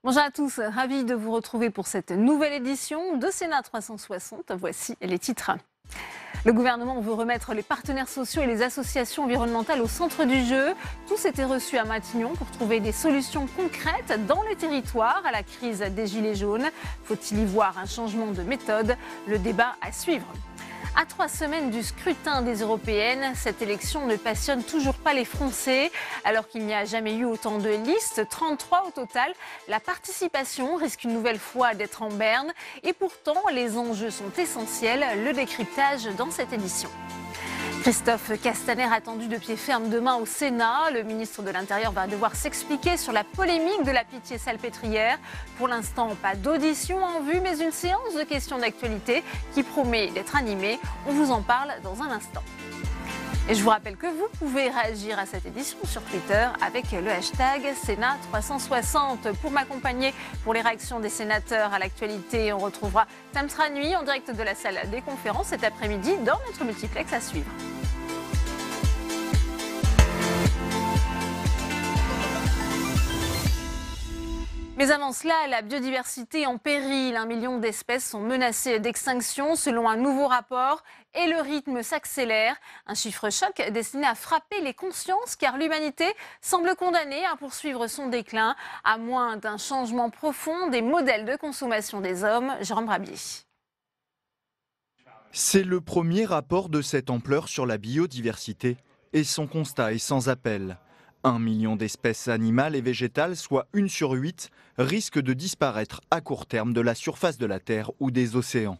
Bonjour à tous, ravi de vous retrouver pour cette nouvelle édition de Sénat 360. Voici les titres. Le gouvernement veut remettre les partenaires sociaux et les associations environnementales au centre du jeu. Tous étaient reçus à Matignon pour trouver des solutions concrètes dans les territoires à la crise des Gilets jaunes. Faut-il y voir un changement de méthode? Le débat à suivre. À 3 semaines du scrutin des européennes, cette élection ne passionne toujours pas les Français. Alors qu'il n'y a jamais eu autant de listes, 33 au total, la participation risque une nouvelle fois d'être en berne. Et pourtant, les enjeux sont essentiels. Le décryptage dans cette édition. Christophe Castaner attendu de pied ferme demain au Sénat. Le ministre de l'Intérieur va devoir s'expliquer sur la polémique de la Pitié-Salpêtrière. Pour l'instant, pas d'audition en vue, mais une séance de questions d'actualité qui promet d'être animée. On vous en parle dans un instant. Et je vous rappelle que vous pouvez réagir à cette édition sur Twitter avec le hashtag Sénat 360. Pour m'accompagner pour les réactions des sénateurs à l'actualité, on retrouvera Tamtra Nui en direct de la salle des conférences cet après-midi dans notre multiplex à suivre. Mais avant cela, la biodiversité en péril. 1 million d'espèces sont menacées d'extinction selon un nouveau rapport et le rythme s'accélère. Un chiffre choc destiné à frapper les consciences car l'humanité semble condamnée à poursuivre son déclin à moins d'un changement profond des modèles de consommation des hommes. Jérôme Rabier. C'est le premier rapport de cette ampleur sur la biodiversité et son constat est sans appel. 1 million d'espèces animales et végétales, soit 1 sur 8, risquent de disparaître à court terme de la surface de la Terre ou des océans.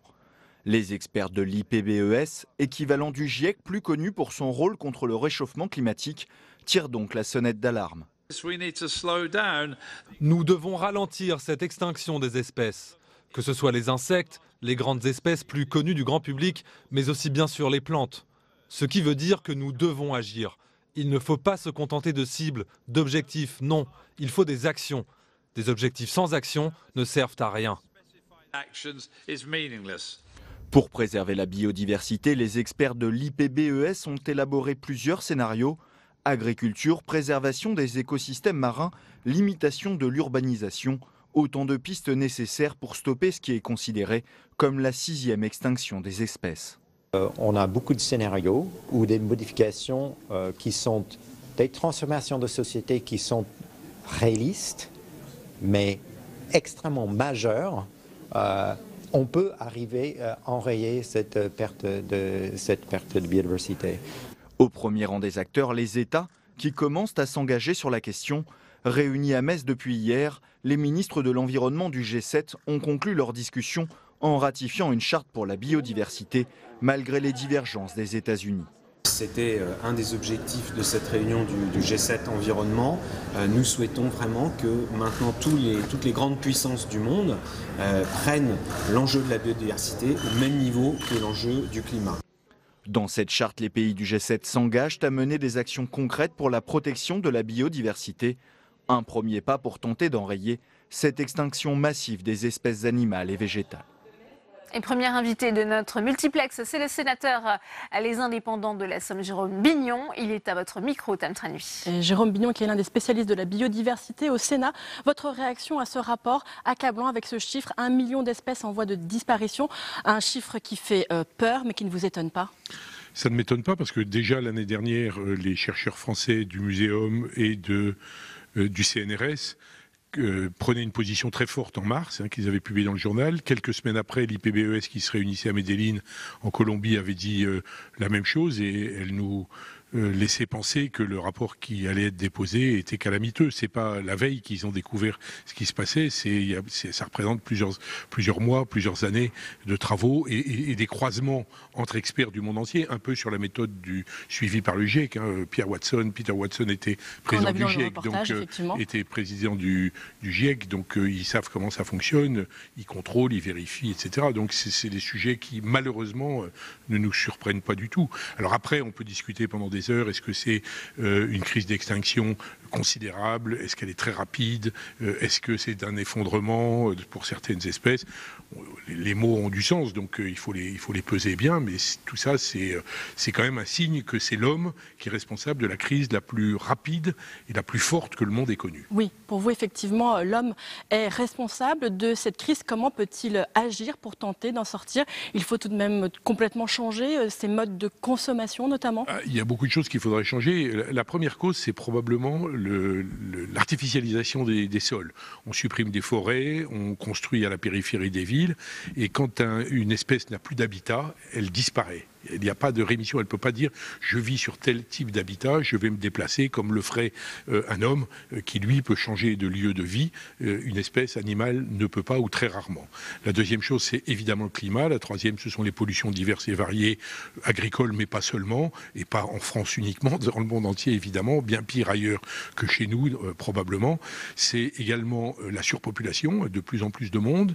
Les experts de l'IPBES, équivalent du GIEC plus connu pour son rôle contre le réchauffement climatique, tirent donc la sonnette d'alarme. Nous devons ralentir cette extinction des espèces, que ce soit les insectes, les grandes espèces plus connues du grand public, mais aussi bien sûr les plantes. Ce qui veut dire que nous devons agir. Il ne faut pas se contenter de cibles, d'objectifs, non. Il faut des actions. Des objectifs sans action ne servent à rien. Pour préserver la biodiversité, les experts de l'IPBES ont élaboré plusieurs scénarios. Agriculture, préservation des écosystèmes marins, limitation de l'urbanisation. Autant de pistes nécessaires pour stopper ce qui est considéré comme la 6e extinction des espèces. On a beaucoup de scénarios ou des modifications qui sont des transformations de société qui sont réalistes, mais extrêmement majeures. On peut arriver à enrayer cette perte de biodiversité. Au premier rang des acteurs, les États qui commencent à s'engager sur la question. Réunis à Metz depuis hier, les ministres de l'Environnement du G7 ont conclu leur discussion en ratifiant une charte pour la biodiversité, malgré les divergences des États-Unis. C'était un des objectifs de cette réunion du G7 environnement. Nous souhaitons vraiment que maintenant toutes les grandes puissances du monde prennent l'enjeu de la biodiversité au même niveau que l'enjeu du climat. Dans cette charte, les pays du G7 s'engagent à mener des actions concrètes pour la protection de la biodiversité. Un premier pas pour tenter d'enrayer cette extinction massive des espèces animales et végétales. Et premier invité de notre multiplex, c'est le sénateur Les Indépendants de la Somme, Jérôme Bignon. Il est à votre micro, Tamtra Nui. Jérôme Bignon, qui est l'un des spécialistes de la biodiversité au Sénat. Votre réaction à ce rapport accablant avec ce chiffre, 1 million d'espèces en voie de disparition, un chiffre qui fait peur, mais qui ne vous étonne pas? Ça ne m'étonne pas parce que déjà l'année dernière, les chercheurs français du Muséum et du CNRS prenaient une position très forte en mars, qu'ils avaient publié dans le journal. Quelques semaines après, l'IPBES qui se réunissait à Medellín, en Colombie, avait dit la même chose et elle nous laissait penser que le rapport qui allait être déposé était calamiteux. C'est pas la veille qu'ils ont découvert ce qui se passait, ça représente plusieurs mois, plusieurs années de travaux et des croisements entre experts du monde entier, un peu sur la méthode suivie par le GIEC. Peter Watson était président du GIEC, donc était président du GIEC, donc ils savent comment ça fonctionne, ils contrôlent, ils vérifient, etc. Donc c'est des sujets qui malheureusement ne nous surprennent pas du tout. Alors après, on peut discuter pendant des les heures? Est-ce que c'est une crise d'extinction considérable? Est-ce qu'elle est très rapide? Est-ce que c'est un effondrement pour certaines espèces? Les mots ont du sens, donc il faut les peser bien, mais tout ça, c'est quand même un signe que c'est l'homme qui est responsable de la crise la plus rapide et la plus forte que le monde ait connue. Oui, pour vous, effectivement, l'homme est responsable de cette crise. Comment peut-il agir pour tenter d'en sortir? Il faut tout de même complètement changer ses modes de consommation, notamment. Il y a beaucoup de choses qu'il faudrait changer. La première cause, c'est probablement l'artificialisation des sols. On supprime des forêts, on construit à la périphérie des villes, et quand une espèce n'a plus d'habitat, elle disparaît. Il n'y a pas de rémission, elle ne peut pas dire je vis sur tel type d'habitat, je vais me déplacer comme le ferait un homme qui lui peut changer de lieu de vie. Une espèce animale ne peut pas, ou très rarement. La deuxième chose, c'est évidemment le climat. La troisième, ce sont les pollutions diverses et variées, agricoles mais pas seulement, et pas en France uniquement, dans le monde entier évidemment, bien pire ailleurs que chez nous probablement. C'est également la surpopulation, de plus en plus de monde,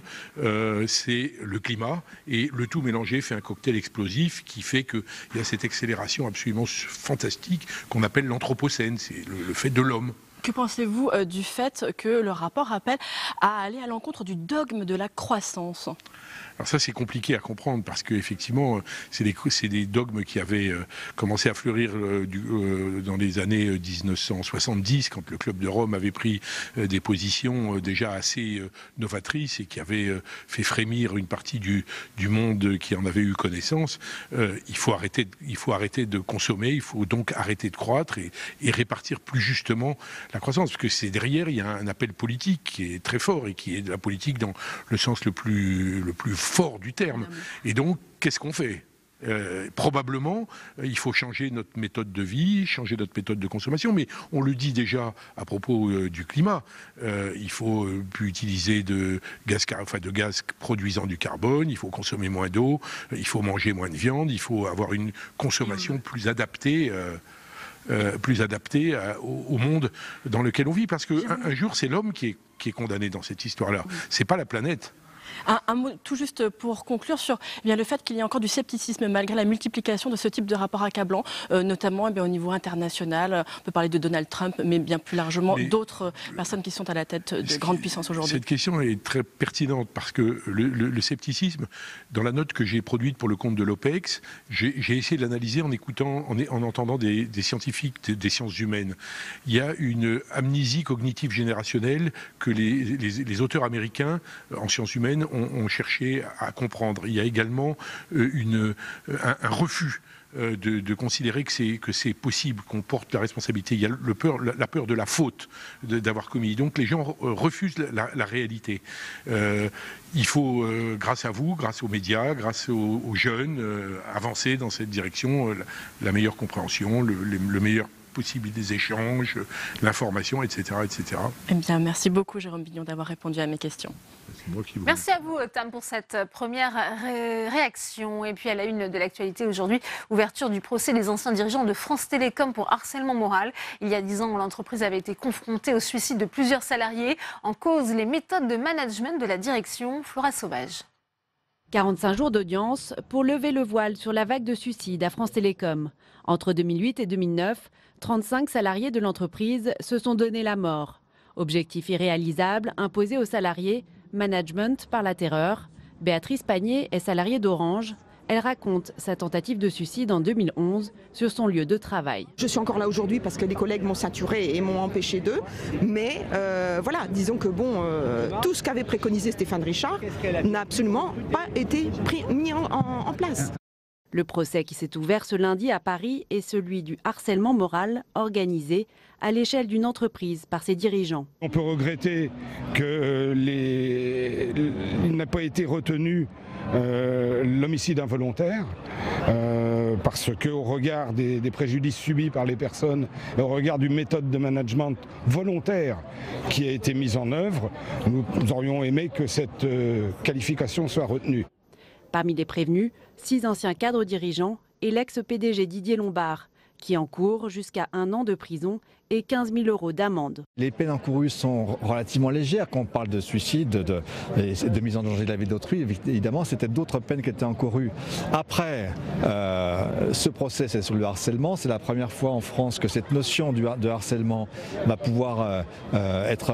c'est le climat, et le tout mélangé fait un cocktail explosif qui fait qu'il y a cette accélération absolument fantastique qu'on appelle l'anthropocène, c'est le fait de l'homme. Que pensez-vous du fait que le rapport appelle à aller à l'encontre du dogme de la croissance? Alors ça, c'est compliqué à comprendre parce qu'effectivement, c'est des dogmes qui avaient commencé à fleurir dans les années 1970, quand le Club de Rome avait pris des positions déjà assez novatrices et qui avaient fait frémir une partie du monde qui en avait eu connaissance. Il faut arrêter de consommer, il faut donc arrêter de croître et répartir plus justement la croissance. Parce que c'est derrière, il y a un appel politique qui est très fort et qui est de la politique dans le sens le plus fort du terme. Et donc, qu'est-ce qu'on fait ? Probablement, il faut changer notre méthode de vie, changer notre méthode de consommation, mais on le dit déjà à propos du climat. Il faut plus utiliser de gaz produisant du carbone, il faut consommer moins d'eau, il faut manger moins de viande, il faut avoir une consommation plus adaptée. Au monde dans lequel on vit, parce qu'un jour c'est l'homme qui est condamné dans cette histoire-là, c'est pas la planète. Un mot tout juste pour conclure sur le fait qu'il y a encore du scepticisme malgré la multiplication de ce type de rapports accablant, notamment au niveau international. On peut parler de Donald Trump, mais bien plus largement d'autres personnes qui sont à la tête de grandes puissances aujourd'hui. Cette question est très pertinente parce que le scepticisme, dans la note que j'ai produite pour le compte de l'OPEX, j'ai essayé de l'analyser en entendant des scientifiques des sciences humaines. Il y a une amnésie cognitive générationnelle que les auteurs américains en sciences humaines ont cherché à comprendre. Il y a également un refus de considérer que c'est possible, qu'on porte la responsabilité. Il y a la peur de la faute d'avoir commis. Donc les gens refusent la réalité. Il faut, grâce à vous, grâce aux médias, grâce aux jeunes, avancer dans cette direction, la meilleure compréhension, le meilleur possible des échanges, l'information, etc., etc. Eh bien, merci beaucoup, Jérôme Bignon, d'avoir répondu à mes questions. Merci à vous, Tam, pour cette première réaction. Et puis, à la une de l'actualité aujourd'hui, ouverture du procès des anciens dirigeants de France Télécom pour harcèlement moral. Il y a 10 ans, l'entreprise avait été confrontée au suicide de plusieurs salariés. En cause, les méthodes de management de la direction. Flora Sauvage. 45 jours d'audience pour lever le voile sur la vague de suicides à France Télécom. Entre 2008 et 2009, 35 salariés de l'entreprise se sont donné la mort. Objectif irréalisable imposé aux salariés, management par la terreur. Béatrice Panier est salariée d'Orange. Elle raconte sa tentative de suicide en 2011 sur son lieu de travail. Je suis encore là aujourd'hui parce que les collègues m'ont ceinturé et m'ont empêché d'eux. Mais voilà, disons que tout ce qu'avait préconisé Stéphane Richard n'a absolument pas été mis en place. Le procès qui s'est ouvert ce lundi à Paris est celui du harcèlement moral organisé à l'échelle d'une entreprise par ses dirigeants. On peut regretter qu'il n'ait pas été retenu l'homicide involontaire parce qu'au regard des préjudices subis par les personnes et au regard d'une méthode de management volontaire qui a été mise en œuvre, nous aurions aimé que cette qualification soit retenue. Parmi les prévenus, 6 anciens cadres dirigeants et l'ex-PDG Didier Lombard, qui encourt jusqu'à 1 an de prison et 15 000 € d'amende. Les peines encourues sont relativement légères. Quand on parle de suicide, de mise en danger de la vie d'autrui, évidemment, c'était d'autres peines qui étaient encourues. Après, ce procès, c'est sur le harcèlement. C'est la première fois en France que cette notion de harcèlement va pouvoir être,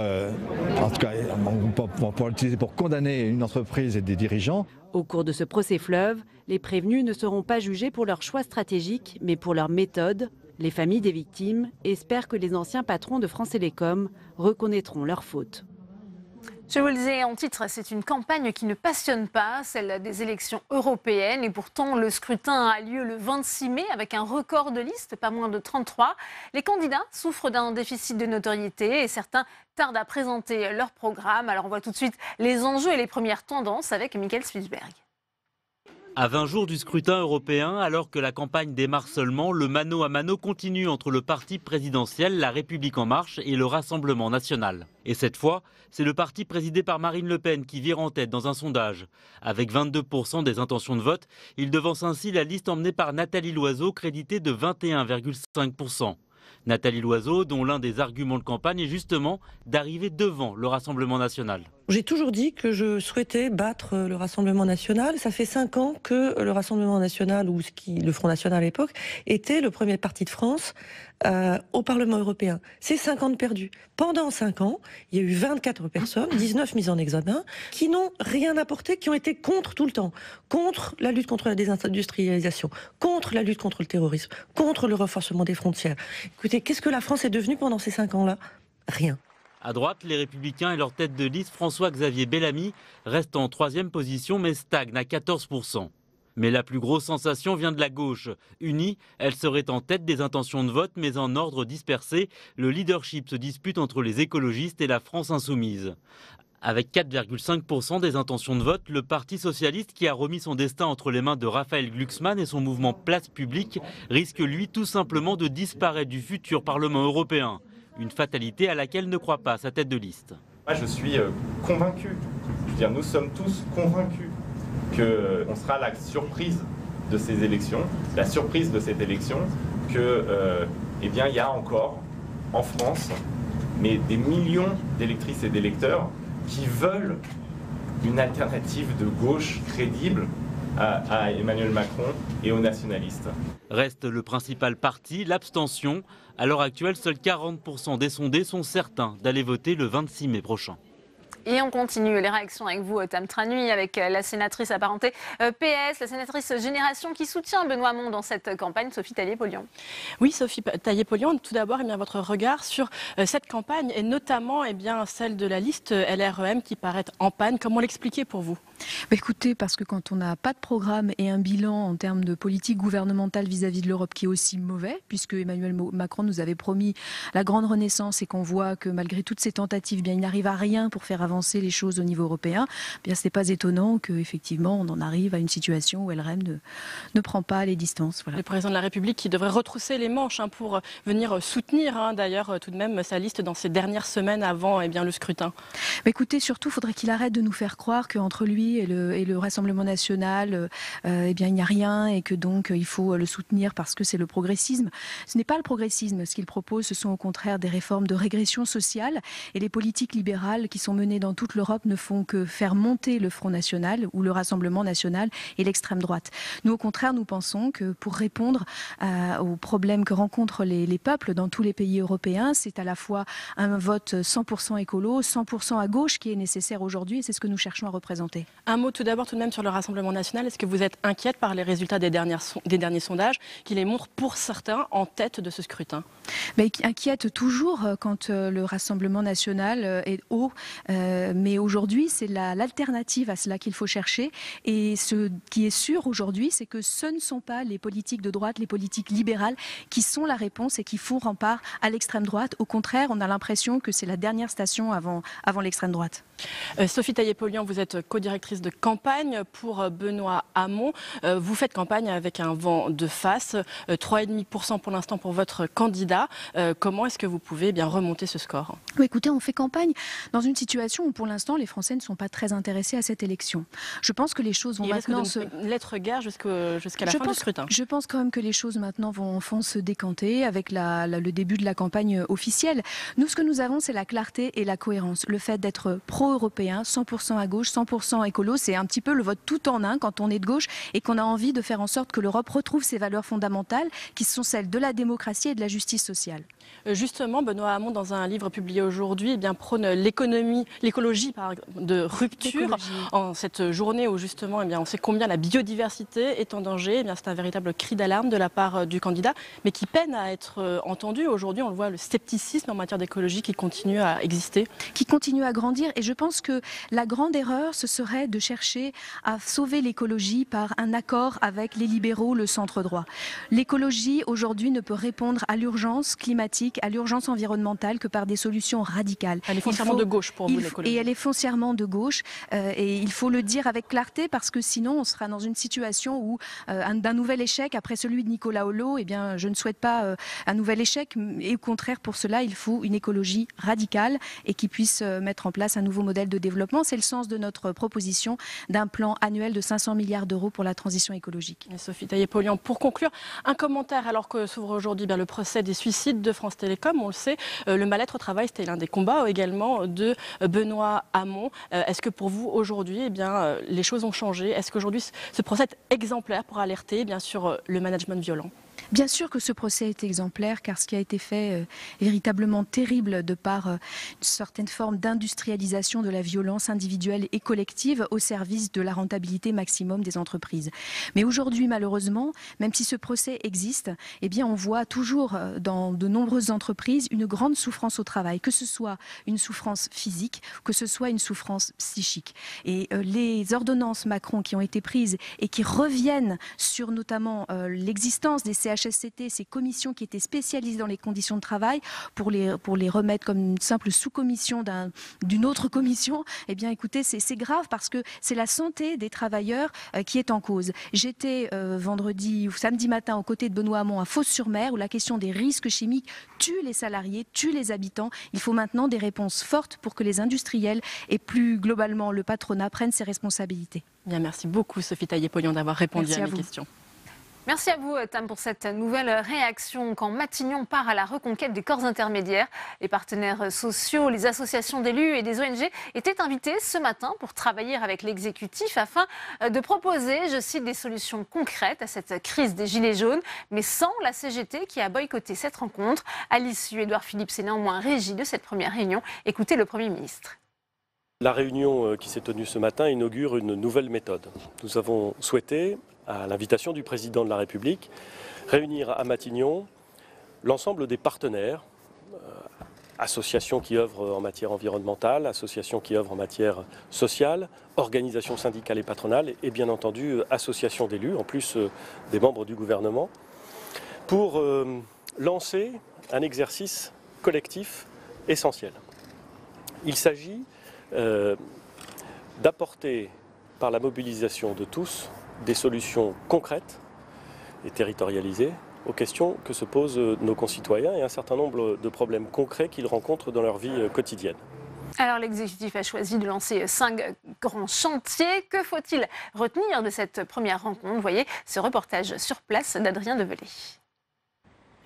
en tout cas, on va pouvoir l'utiliser pour condamner une entreprise et des dirigeants. Au cours de ce procès fleuve, les prévenus ne seront pas jugés pour leur choix stratégique, mais pour leur méthode. Les familles des victimes espèrent que les anciens patrons de France Télécom reconnaîtront leurs fautes. Je vous le disais en titre, c'est une campagne qui ne passionne pas, celle des élections européennes. Et pourtant, le scrutin a lieu le 26 mai avec un record de listes, pas moins de 33. Les candidats souffrent d'un déficit de notoriété et certains tardent à présenter leur programme. Alors on voit tout de suite les enjeux et les premières tendances avec Michael Swisberg. À 20 jours du scrutin européen, alors que la campagne démarre seulement, le mano à mano continue entre le parti présidentiel, La République En Marche et le Rassemblement National. Et cette fois, c'est le parti présidé par Marine Le Pen qui vire en tête dans un sondage. Avec 22% des intentions de vote, il devance ainsi la liste emmenée par Nathalie Loiseau, créditée de 21,5%. Nathalie Loiseau, dont l'un des arguments de campagne est justement d'arriver devant le Rassemblement National. J'ai toujours dit que je souhaitais battre le Rassemblement National. Ça fait 5 ans que le Rassemblement National, ou le Front National à l'époque, était le premier parti de France au Parlement européen. C'est 5 ans de perdu. Pendant 5 ans, il y a eu 24 personnes, 19 mises en examen, qui n'ont rien apporté, qui ont été contre tout le temps. Contre la lutte contre la désindustrialisation, contre la lutte contre le terrorisme, contre le renforcement des frontières. Écoutez, qu'est-ce que la France est devenue pendant ces 5 ans-là? Rien. À droite, les Républicains et leur tête de liste, François-Xavier Bellamy, restent en 3e position mais stagnent à 14%. Mais la plus grosse sensation vient de la gauche. Unie, elle serait en tête des intentions de vote, mais en ordre dispersé, le leadership se dispute entre les écologistes et la France insoumise. Avec 4,5% des intentions de vote, le Parti socialiste, qui a remis son destin entre les mains de Raphaël Glucksmann et son mouvement Place Publique, risque lui tout simplement de disparaître du futur Parlement européen. Une fatalité à laquelle ne croit pas sa tête de liste. Moi, je suis convaincu, nous sommes tous convaincus qu'on sera la surprise de ces élections, la surprise de cette élection, il y a encore en France des millions d'électrices et d'électeurs qui veulent une alternative de gauche crédible à Emmanuel Macron et aux nationalistes. Reste le principal parti, l'abstention. À l'heure actuelle, seuls 40% des sondés sont certains d'aller voter le 26 mai prochain. Et on continue les réactions avec vous, Tam Tranui, avec la sénatrice apparentée PS, la sénatrice Génération qui soutient Benoît Hamon dans cette campagne, Sophie Taillé-Polian. Oui, Sophie Taillé-Polian, tout d'abord, votre regard sur cette campagne et notamment celle de la liste LREM qui paraît en panne. Comment l'expliquer pour vous ? Écoutez, parce que quand on n'a pas de programme et un bilan en termes de politique gouvernementale vis-à-vis de l'Europe qui est aussi mauvais, puisque Emmanuel Macron nous avait promis la grande renaissance et qu'on voit que malgré toutes ces tentatives, il n'arrive à rien pour faire avancer les choses au niveau européen, ce n'est pas étonnant qu'effectivement on en arrive à une situation où LREM ne prend pas les distances. Voilà. Le président de la République qui devrait retrousser les manches pour venir soutenir d'ailleurs tout de même sa liste dans ces dernières semaines avant le scrutin. Écoutez, surtout, il faudrait qu'il arrête de nous faire croire qu'entre lui et le Rassemblement National, il n'y a rien et que donc il faut le soutenir parce que c'est le progressisme. Ce n'est pas le progressisme. Ce qu'il propose, ce sont au contraire des réformes de régression sociale et les politiques libérales qui sont menées dans toute l'Europe ne font que faire monter le Front National ou le Rassemblement National et l'extrême droite. Nous, au contraire, nous pensons que pour répondre aux problèmes que rencontrent les peuples dans tous les pays européens, c'est à la fois un vote 100% écolo, 100% à gauche qui est nécessaire aujourd'hui et c'est ce que nous cherchons à représenter. Un mot tout d'abord tout de même sur le Rassemblement National. Est-ce que vous êtes inquiète par les résultats des derniers sondages qui les montrent pour certains en tête de ce scrutin ? Inquiète toujours quand le Rassemblement National est haut. Mais aujourd'hui, c'est l'alternative à cela qu'il faut chercher. Et ce qui est sûr aujourd'hui, c'est que ce ne sont pas les politiques de droite, les politiques libérales qui sont la réponse et qui font rempart à l'extrême droite. Au contraire, on a l'impression que c'est la dernière station avant l'extrême droite. Sophie Taillé-Polian, vous êtes co-directrice de campagne pour Benoît Hamon. Vous faites campagne avec un vent de face, 3,5% pour l'instant pour votre candidat. candidats. Comment est-ce que vous pouvez remonter ce score? Écoutez, on fait campagne dans une situation où pour l'instant les Français ne sont pas très intéressés à cette élection. Je pense que les choses vont maintenant lettre guerre jusqu'à la fin du scrutin. Je pense quand même que les choses maintenant vont se décanter avec le début de la campagne officielle. Nous, ce que nous avons, c'est la clarté et la cohérence. Le fait d'être pro-européen, 100% à gauche, 100% écolo, c'est un petit peu le vote tout en un quand on est de gauche et qu'on a envie de faire en sorte que l'Europe retrouve ses valeurs fondamentales qui sont celles de la démocratie et de la justice sociale. Justement, Benoît Hamon, dans un livre publié aujourd'hui, prône l'écologie de rupture en cette journée où justement on sait combien la biodiversité est en danger. C'est un véritable cri d'alarme de la part du candidat, mais qui peine à être entendu. Aujourd'hui, on le voit, le scepticisme en matière d'écologie qui continue à exister. Qui continue à grandir. Et je pense que la grande erreur, ce serait de chercher à sauver l'écologie par un accord avec les libéraux, le centre droit. L'écologie, aujourd'hui, ne peut répondre à l'urgence climatique, à l'urgence environnementale que par des solutions radicales. Elle est foncièrement de gauche pour vous, l'écologie. Et elle est foncièrement de gauche. Et il faut le dire avec clarté parce que sinon, on sera dans une situation où d'un nouvel échec, après celui de Nicolas Hulot, je ne souhaite pas un nouvel échec. Et au contraire, pour cela, il faut une écologie radicale et qui puisse mettre en place un nouveau modèle de développement. C'est le sens de notre proposition d'un plan annuel de 500 milliards d'euros pour la transition écologique. Et Sophie Taillé-Polian, pour conclure, un commentaire alors que s'ouvre aujourd'hui le procès des suicides de France Télécom. On le sait, le mal-être au travail, c'était l'un des combats également de Benoît Hamon. Est-ce que pour vous, aujourd'hui, les choses ont changé? Est-ce qu'aujourd'hui, ce procès est exemplaire pour alerter sur le management violent? Bien sûr que ce procès est exemplaire, car ce qui a été fait est véritablement terrible de par une certaine forme d'industrialisation de la violence individuelle et collective au service de la rentabilité maximum des entreprises. Mais aujourd'hui, malheureusement, même si ce procès existe, on voit toujours dans de nombreuses entreprises une grande souffrance au travail, que ce soit une souffrance physique, que ce soit une souffrance psychique. Et les ordonnances Macron qui ont été prises et qui reviennent sur notamment l'existence des CHSCT, ces commissions qui étaient spécialisées dans les conditions de travail, pour les remettre comme une simple sous-commission d'une autre commission, écoutez, c'est grave parce que c'est la santé des travailleurs qui est en cause. J'étais vendredi ou samedi matin aux côtés de Benoît Hamon à Fos-sur-Mer où la question des risques chimiques tue les salariés, tue les habitants. Il faut maintenant des réponses fortes pour que les industriels et plus globalement le patronat prennent ses responsabilités. Bien, merci beaucoup Sophie Taillé-Polian d'avoir répondu à mes questions. Merci à vous, Tam, pour cette nouvelle réaction. Quand Matignon part à la reconquête des corps intermédiaires, les partenaires sociaux, les associations d'élus et des ONG étaient invités ce matin pour travailler avec l'exécutif afin de proposer, je cite, des solutions concrètes à cette crise des Gilets jaunes, mais sans la CGT qui a boycotté cette rencontre. À l'issue, Édouard Philippe s'est néanmoins régi de cette première réunion. Écoutez le Premier ministre. La réunion qui s'est tenue ce matin inaugure une nouvelle méthode. Nous avons souhaité, à l'invitation du président de la République, réunir à Matignon l'ensemble des partenaires, associations qui œuvrent en matière environnementale, associations qui œuvrent en matière sociale, organisations syndicales et patronales et bien entendu associations d'élus, en plus des membres du gouvernement, pour lancer un exercice collectif essentiel. Il s'agit d'apporter par la mobilisation de tous des solutions concrètes et territorialisées aux questions que se posent nos concitoyens et un certain nombre de problèmes concrets qu'ils rencontrent dans leur vie quotidienne. Alors l'exécutif a choisi de lancer 5 grands chantiers. Que faut-il retenir de cette première rencontre? Vous voyez ce reportage sur place d'Adrien Develay.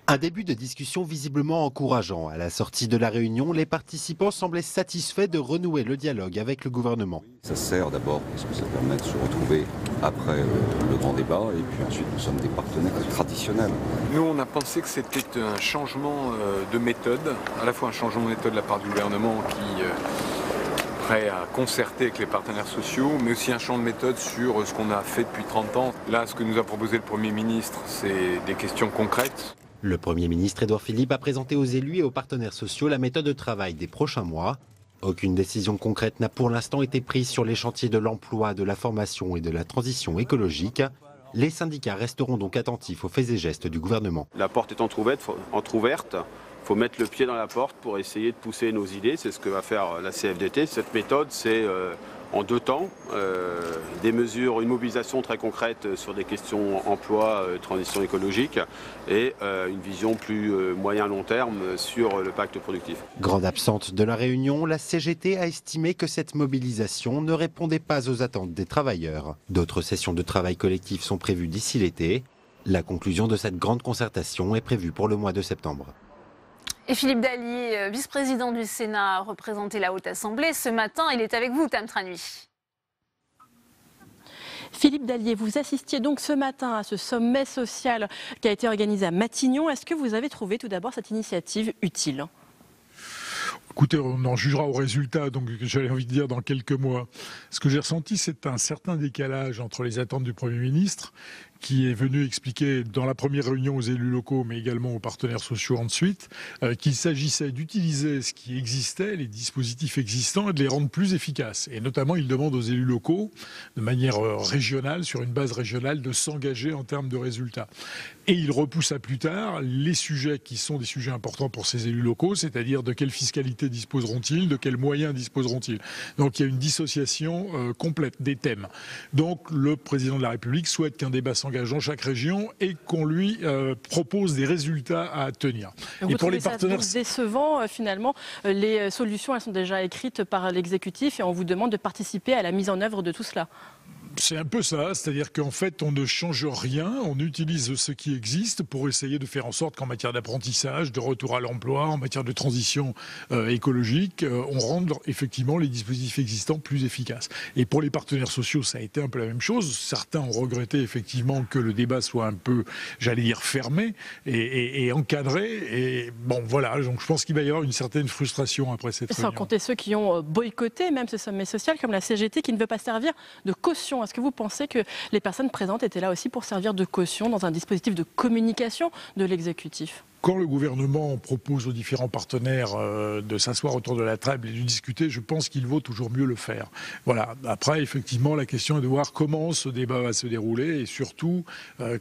Un début de discussion visiblement encourageant. À la sortie de la réunion, les participants semblaient satisfaits de renouer le dialogue avec le gouvernement. Ça sert d'abord parce que ça permet de se retrouver après le grand débat et puis ensuite nous sommes des partenaires traditionnels. Nous on a pensé que c'était un changement de méthode, à la fois un changement de méthode de la part du gouvernement qui est prêt à concerter avec les partenaires sociaux, mais aussi un changement de méthode sur ce qu'on a fait depuis 30 ans. Là, ce que nous a proposé le Premier ministre, c'est des questions concrètes. Le Premier ministre Édouard Philippe a présenté aux élus et aux partenaires sociaux la méthode de travail des prochains mois. Aucune décision concrète n'a pour l'instant été prise sur les chantiers de l'emploi, de la formation et de la transition écologique. Les syndicats resteront donc attentifs aux faits et gestes du gouvernement. La porte est entrouverte, il faut mettre le pied dans la porte pour essayer de pousser nos idées. C'est ce que va faire la CFDT. Cette méthode, c'est en 2 temps, des mesures, une mobilisation très concrète sur des questions emploi, transition écologique et une vision plus moyen-long terme sur le pacte productif. Grande absente de la réunion, la CGT a estimé que cette mobilisation ne répondait pas aux attentes des travailleurs. D'autres sessions de travail collectif sont prévues d'ici l'été. La conclusion de cette grande concertation est prévue pour le mois de septembre. Et Philippe Dallier, vice-président du Sénat, a représenté la Haute Assemblée. Ce matin, il est avec vous, Tam Tranui. Philippe Dallier, vous assistiez donc ce matin à ce sommet social qui a été organisé à Matignon. Est-ce que vous avez trouvé tout d'abord cette initiative utile ? Écoutez, on en jugera au résultat, donc j'avais envie de dire dans quelques mois. Ce que j'ai ressenti, c'est un certain décalage entre les attentes du Premier ministre, qui est venu expliquer dans la première réunion aux élus locaux, mais également aux partenaires sociaux ensuite, qu'il s'agissait d'utiliser ce qui existait, les dispositifs existants, et de les rendre plus efficaces. Et notamment, il demande aux élus locaux, de manière régionale, sur une base régionale, de s'engager en termes de résultats. Et il repousse à plus tard les sujets qui sont des sujets importants pour ces élus locaux, c'est-à-dire de quelle fiscalité disposeront-ils, de quels moyens disposeront-ils. Donc il y a une dissociation complète des thèmes. Donc le président de la République souhaite qu'un débat s'engage dans chaque région et qu'on lui propose des résultats à tenir. Et pour les partenaires, ça décevant finalement, les solutions elles sont déjà écrites par l'exécutif et on vous demande de participer à la mise en œuvre de tout cela. C'est un peu ça, c'est-à-dire qu'en fait on ne change rien, on utilise ce qui existe pour essayer de faire en sorte qu'en matière d'apprentissage, de retour à l'emploi, en matière de transition écologique, on rende effectivement les dispositifs existants plus efficaces. Et pour les partenaires sociaux, ça a été un peu la même chose. Certains ont regretté effectivement que le débat soit un peu, j'allais dire, fermé et encadré. Et bon, voilà, donc je pense qu'il va y avoir une certaine frustration après cette réunion. Sans compter ceux qui ont boycotté même ce sommet social, comme la CGT, qui ne veut pas servir de caution. Est-ce que vous pensez que les personnes présentes étaient là aussi pour servir de caution dans un dispositif de communication de l'exécutif ? Quand le gouvernement propose aux différents partenaires de s'asseoir autour de la table et de discuter, je pense qu'il vaut toujours mieux le faire. Voilà. Après, effectivement, la question est de voir comment ce débat va se dérouler et surtout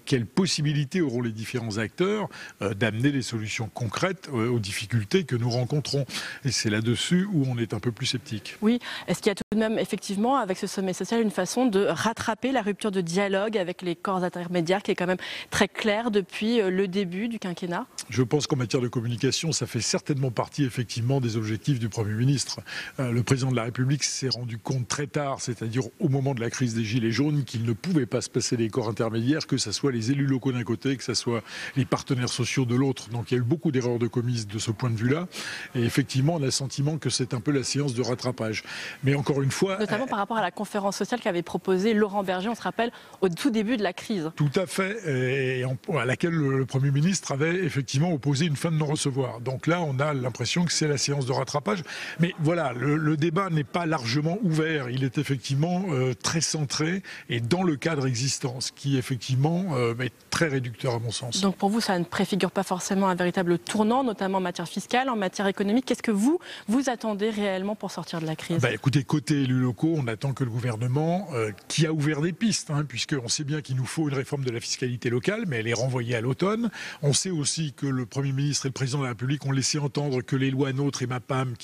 quelles possibilités auront les différents acteurs d'amener des solutions concrètes aux difficultés que nous rencontrons. Et c'est là-dessus où on est un peu plus sceptique. Oui. Est-ce qu'il y a tout de même, effectivement, avec ce sommet social, une façon de rattraper la rupture de dialogue avec les corps intermédiaires qui est quand même très claire depuis le début du quinquennat ? Je pense qu'en matière de communication, ça fait certainement partie effectivement des objectifs du Premier ministre. Le président de la République s'est rendu compte très tard, c'est-à-dire au moment de la crise des Gilets jaunes, qu'il ne pouvait pas se passer des corps intermédiaires, que ce soit les élus locaux d'un côté, que ce soit les partenaires sociaux de l'autre. Donc il y a eu beaucoup d'erreurs de commises de ce point de vue-là. Et effectivement, on a le sentiment que c'est un peu la séance de rattrapage. Mais encore une fois... Notamment par rapport à la conférence sociale qu'avait proposée Laurent Berger, on se rappelle, au tout début de la crise. Tout à fait, et à laquelle le Premier ministre avait effectivement opposé une fin de non-recevoir. Donc là, on a l'impression que c'est la séance de rattrapage. Mais voilà, le débat n'est pas largement ouvert. Il est effectivement très centré et dans le cadre existant, ce qui effectivement est très réducteur à mon sens. Donc pour vous, ça ne préfigure pas forcément un véritable tournant, notamment en matière fiscale, en matière économique. Qu'est-ce que vous attendez réellement pour sortir de la crise ? Écoutez, côté élus locaux, on attend que le gouvernement, qui a ouvert des pistes, puisqu'on sait bien qu'il nous faut une réforme de la fiscalité locale, mais elle est renvoyée à l'automne. On sait aussi que le Premier ministre et le Président de la République ont laissé entendre que les lois NOTRe et MAPAM,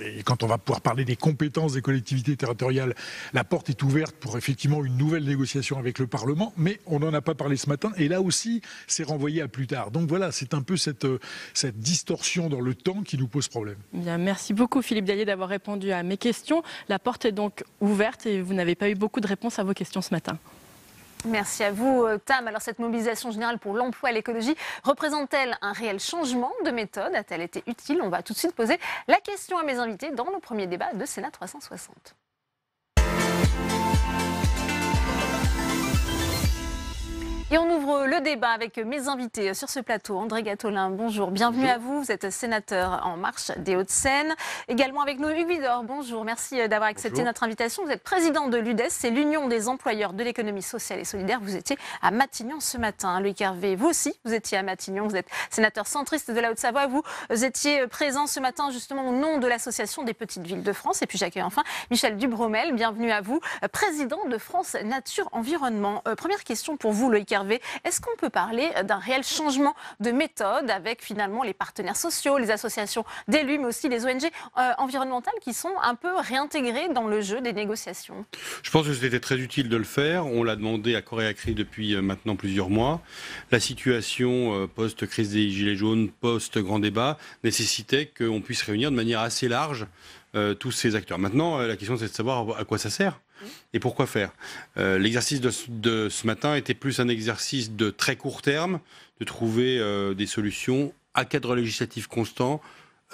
et quand on va pouvoir parler des compétences des collectivités territoriales, la porte est ouverte pour effectivement une nouvelle négociation avec le Parlement, mais on n'en a pas parlé ce matin, et là aussi, c'est renvoyé à plus tard. Donc voilà, c'est un peu cette distorsion dans le temps qui nous pose problème. Bien, merci beaucoup Philippe Dallier d'avoir répondu à mes questions. La porte est donc ouverte et vous n'avez pas eu beaucoup de réponses à vos questions ce matin. Merci à vous, Tam. Alors, cette mobilisation générale pour l'emploi et l'écologie représente-t-elle un réel changement de méthode ? A-t-elle été utile ? On va tout de suite poser la question à mes invités dans le premier débat de Sénat 360. Et on ouvre le débat avec mes invités sur ce plateau. André Gattolin, bonjour, bienvenue à vous. Vous êtes sénateur En Marche des Hauts-de-Seine. Également avec nous, Hugues Widor, bonjour, merci d'avoir accepté notre invitation. Vous êtes président de l'UDES, c'est l'Union des employeurs de l'économie sociale et solidaire. Vous étiez à Matignon ce matin. Loïc Hervé, vous aussi, vous étiez à Matignon. Vous êtes sénateur centriste de la Haute-Savoie. Vous étiez présent ce matin justement au nom de l'Association des petites villes de France. Et puis j'accueille enfin Michel Dubromel, bienvenue à vous, président de France Nature Environnement. Première question pour vous, Loïc Hervé. Hervé. Est-ce qu'on peut parler d'un réel changement de méthode avec finalement les partenaires sociaux, les associations d'élus, mais aussi les ONG environnementales qui sont un peu réintégrées dans le jeu des négociations? Je pense que c'était très utile de le faire. On l'a demandé à Corée-Acri depuis maintenant plusieurs mois. La situation post-crise des Gilets jaunes, post-grand débat, nécessitait qu'on puisse réunir de manière assez large tous ces acteurs. Maintenant, la question c'est de savoir à quoi ça sert et pourquoi faire. L'exercice de ce matin était plus un exercice de très court terme, de trouver des solutions à cadre législatif constant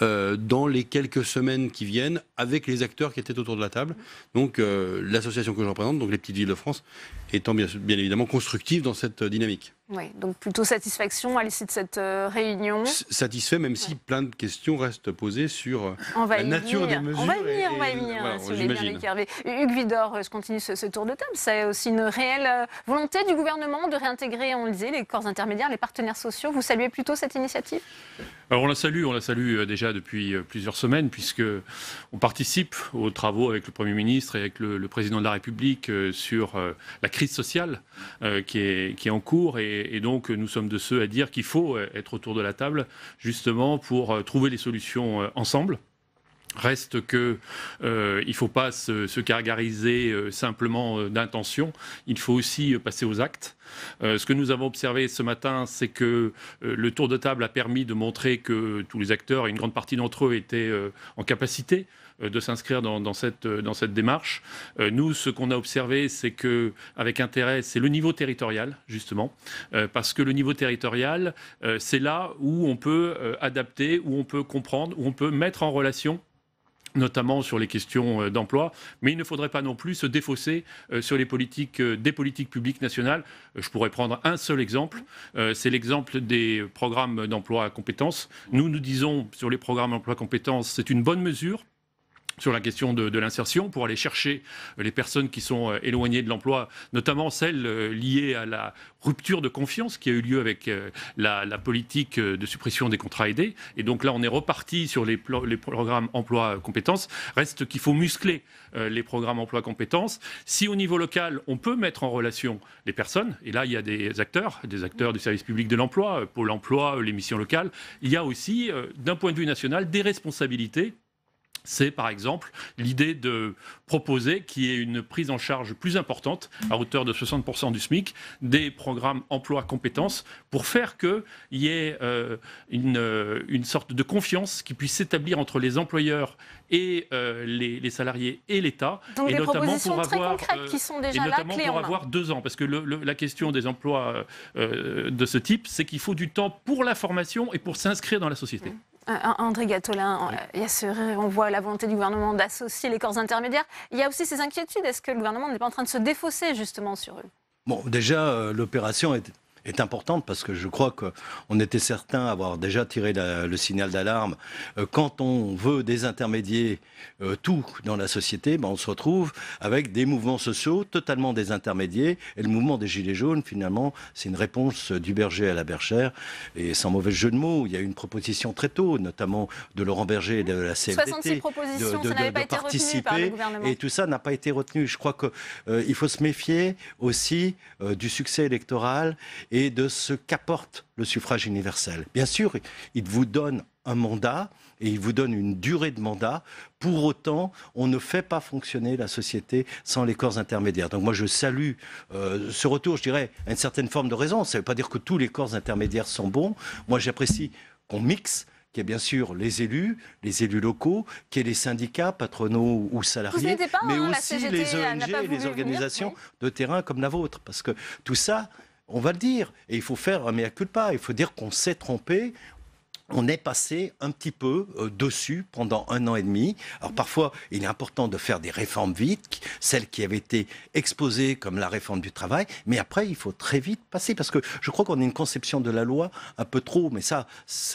dans les quelques semaines qui viennent avec les acteurs qui étaient autour de la table. Donc l'association que je représente, donc les Petites Villes de France, étant bien évidemment constructive dans cette dynamique. Oui, donc plutôt satisfaction à l'issue de cette réunion. Satisfait, même si plein de questions restent posées sur la nature des mesures. On va y venir, voilà, si vous voulez bien, avec Hervé. Hugues Widor, je continue ce tour de table. C'est aussi une réelle volonté du gouvernement de réintégrer, on le disait, les corps intermédiaires, les partenaires sociaux. Vous saluez plutôt cette initiative? Alors on la salue déjà depuis plusieurs semaines, puisqu'on participe aux travaux avec le Premier ministre et avec le Président de la République sur la crise sociale qui est en cours. Et donc, nous sommes de ceux à dire qu'il faut être autour de la table, justement, pour trouver les solutions ensemble. Reste que il ne faut pas se gargariser simplement d'intention, il faut aussi passer aux actes. Ce que nous avons observé ce matin, c'est que le tour de table a permis de montrer que tous les acteurs, et une grande partie d'entre eux, étaient en capacité de s'inscrire dans cette démarche. Nous, ce qu'on a observé, c'est que, avec intérêt, c'est le niveau territorial, justement, parce que le niveau territorial, c'est là où on peut adapter, où on peut comprendre, où on peut mettre en relation, notamment sur les questions d'emploi, mais il ne faudrait pas non plus se défausser sur les politiques, des politiques publiques nationales. Je pourrais prendre un seul exemple, c'est l'exemple des programmes d'emploi à compétences. Nous disons sur les programmes d'emploi à compétences, c'est une bonne mesure sur la question de l'insertion, pour aller chercher les personnes qui sont éloignées de l'emploi, notamment celles liées à la rupture de confiance qui a eu lieu avec la politique de suppression des contrats aidés. Et donc là, on est reparti sur les programmes emploi-compétences. Reste qu'il faut muscler les programmes emploi-compétences. Si au niveau local, on peut mettre en relation les personnes, et là, il y a des acteurs du service public de l'emploi, Pôle emploi, les missions locales, il y a aussi, d'un point de vue national, des responsabilités. C'est par exemple l'idée de proposer qu'il y ait une prise en charge plus importante, à hauteur de 60% du SMIC, des programmes emploi-compétences, pour faire qu'il y ait une sorte de confiance qui puisse s'établir entre les employeurs et les salariés et l'État. Donc et des propositions très concrètes qui sont déjà là, clés en main. Pour avoir 2 ans, parce que la question des emplois de ce type, c'est qu'il faut du temps pour la formation et pour s'inscrire dans la société. André Gattolin, on voit la volonté du gouvernement d'associer les corps intermédiaires. Il y a aussi ces inquiétudes. Est-ce que le gouvernement n'est pas en train de se défausser justement sur eux? Bon, déjà, l'opération est importante parce que je crois qu'on était certains avoir déjà tiré le signal d'alarme. Quand on veut désintermédier tout dans la société, on se retrouve avec des mouvements sociaux totalement désintermédiés. Et le mouvement des Gilets jaunes, finalement, c'est une réponse du berger à la bergère. Et sans mauvais jeu de mots, il y a eu une proposition très tôt, notamment de Laurent Berger et de la CFDT, 66 propositions, ça n'avait pas été retenu par le gouvernement. Et tout ça n'a pas été retenu. Je crois qu'il faut se méfier aussi du succès électoral et de ce qu'apporte le suffrage universel. Bien sûr, il vous donne un mandat et il vous donne une durée de mandat. Pour autant, on ne fait pas fonctionner la société sans les corps intermédiaires. Donc moi, je salue ce retour, je dirais, à une certaine forme de raison. Ça ne veut pas dire que tous les corps intermédiaires sont bons. Moi, j'apprécie qu'on mixe, qu'il y ait bien sûr les élus locaux, qu'il y ait les syndicats, patronaux ou salariés, mais aussi les ONG et les organisations de terrain comme la vôtre. Parce que tout ça, on va le dire, et il faut faire un mea culpa, il faut dire qu'on s'est trompé. On est passé un petit peu dessus pendant 1 an et demi. Alors parfois, il est important de faire des réformes vite, celles qui avaient été exposées comme la réforme du travail, mais après, il faut très vite passer, parce que je crois qu'on a une conception de la loi un peu trop, mais ça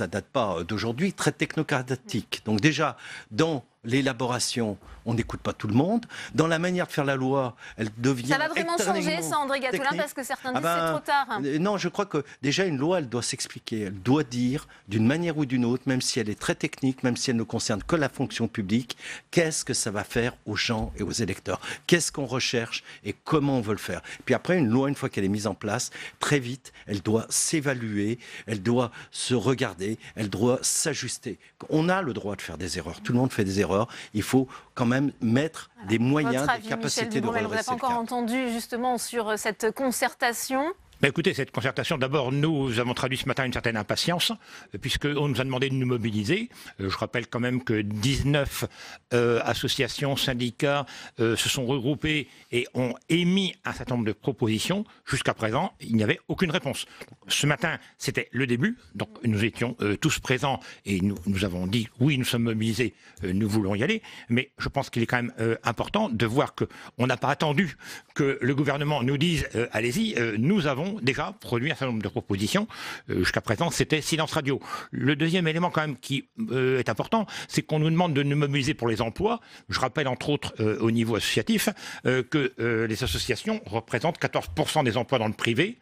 date pas d'aujourd'hui, très technocratique. Donc déjà, dans l'élaboration, on n'écoute pas tout le monde. Dans la manière de faire la loi, elle devient Ça va vraiment changer, ça, André Gattolin, technique. parce que certains disent c'est trop tard. Non, je crois que déjà une loi, elle doit s'expliquer. Elle doit dire, d'une manière ou d'une autre, même si elle est très technique, même si elle ne concerne que la fonction publique, qu'est-ce que ça va faire aux gens et aux électeurs. Qu'est-ce qu'on recherche et comment on veut le faire. Puis après, une loi, une fois qu'elle est mise en place, très vite, elle doit s'évaluer, elle doit se regarder, elle doit s'ajuster. On a le droit de faire des erreurs. Tout le monde fait des erreurs. Il faut quand même mettre des moyens, des capacités de redresser le Vous n'avez pas encore entendu justement sur cette concertation. Écoutez, cette concertation, d'abord, nous avons traduit ce matin une certaine impatience, puisqu'on nous a demandé de nous mobiliser. Je rappelle quand même que 19 associations, syndicats se sont regroupés et ont émis un certain nombre de propositions. Jusqu'à présent, il n'y avait aucune réponse. Ce matin, c'était le début, donc nous étions tous présents et nous avons dit, oui, nous sommes mobilisés, nous voulons y aller, mais je pense qu'il est quand même important de voir qu'on n'a pas attendu que le gouvernement nous dise, allez-y, nous avons déjà produit un certain nombre de propositions. Jusqu'à présent, c'était silence radio. Le deuxième élément quand même qui est important, c'est qu'on nous demande de nous mobiliser pour les emplois. Je rappelle entre autres au niveau associatif que les associations représentent 14% des emplois dans le privé.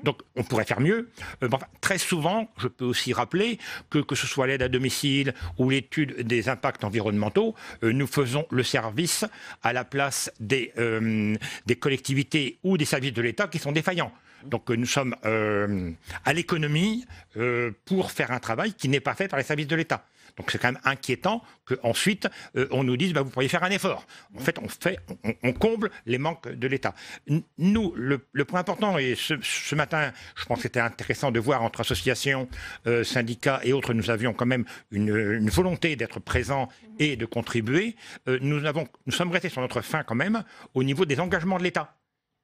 Donc on pourrait faire mieux. Enfin, très souvent, je peux aussi rappeler que ce soit l'aide à domicile ou l'étude des impacts environnementaux, nous faisons le service à la place des collectivités ou des services de l'État qui sont défaillants. Donc nous sommes à l'économie pour faire un travail qui n'est pas fait par les services de l'État. Donc c'est quand même inquiétant qu'ensuite on nous dise vous pourriez faire un effort. En fait, on comble les manques de l'État. Nous, le point important, et ce matin, je pense que c'était intéressant de voir entre associations, syndicats et autres, nous avions quand même une volonté d'être présents et de contribuer. Nous sommes restés sur notre faim quand même au niveau des engagements de l'État.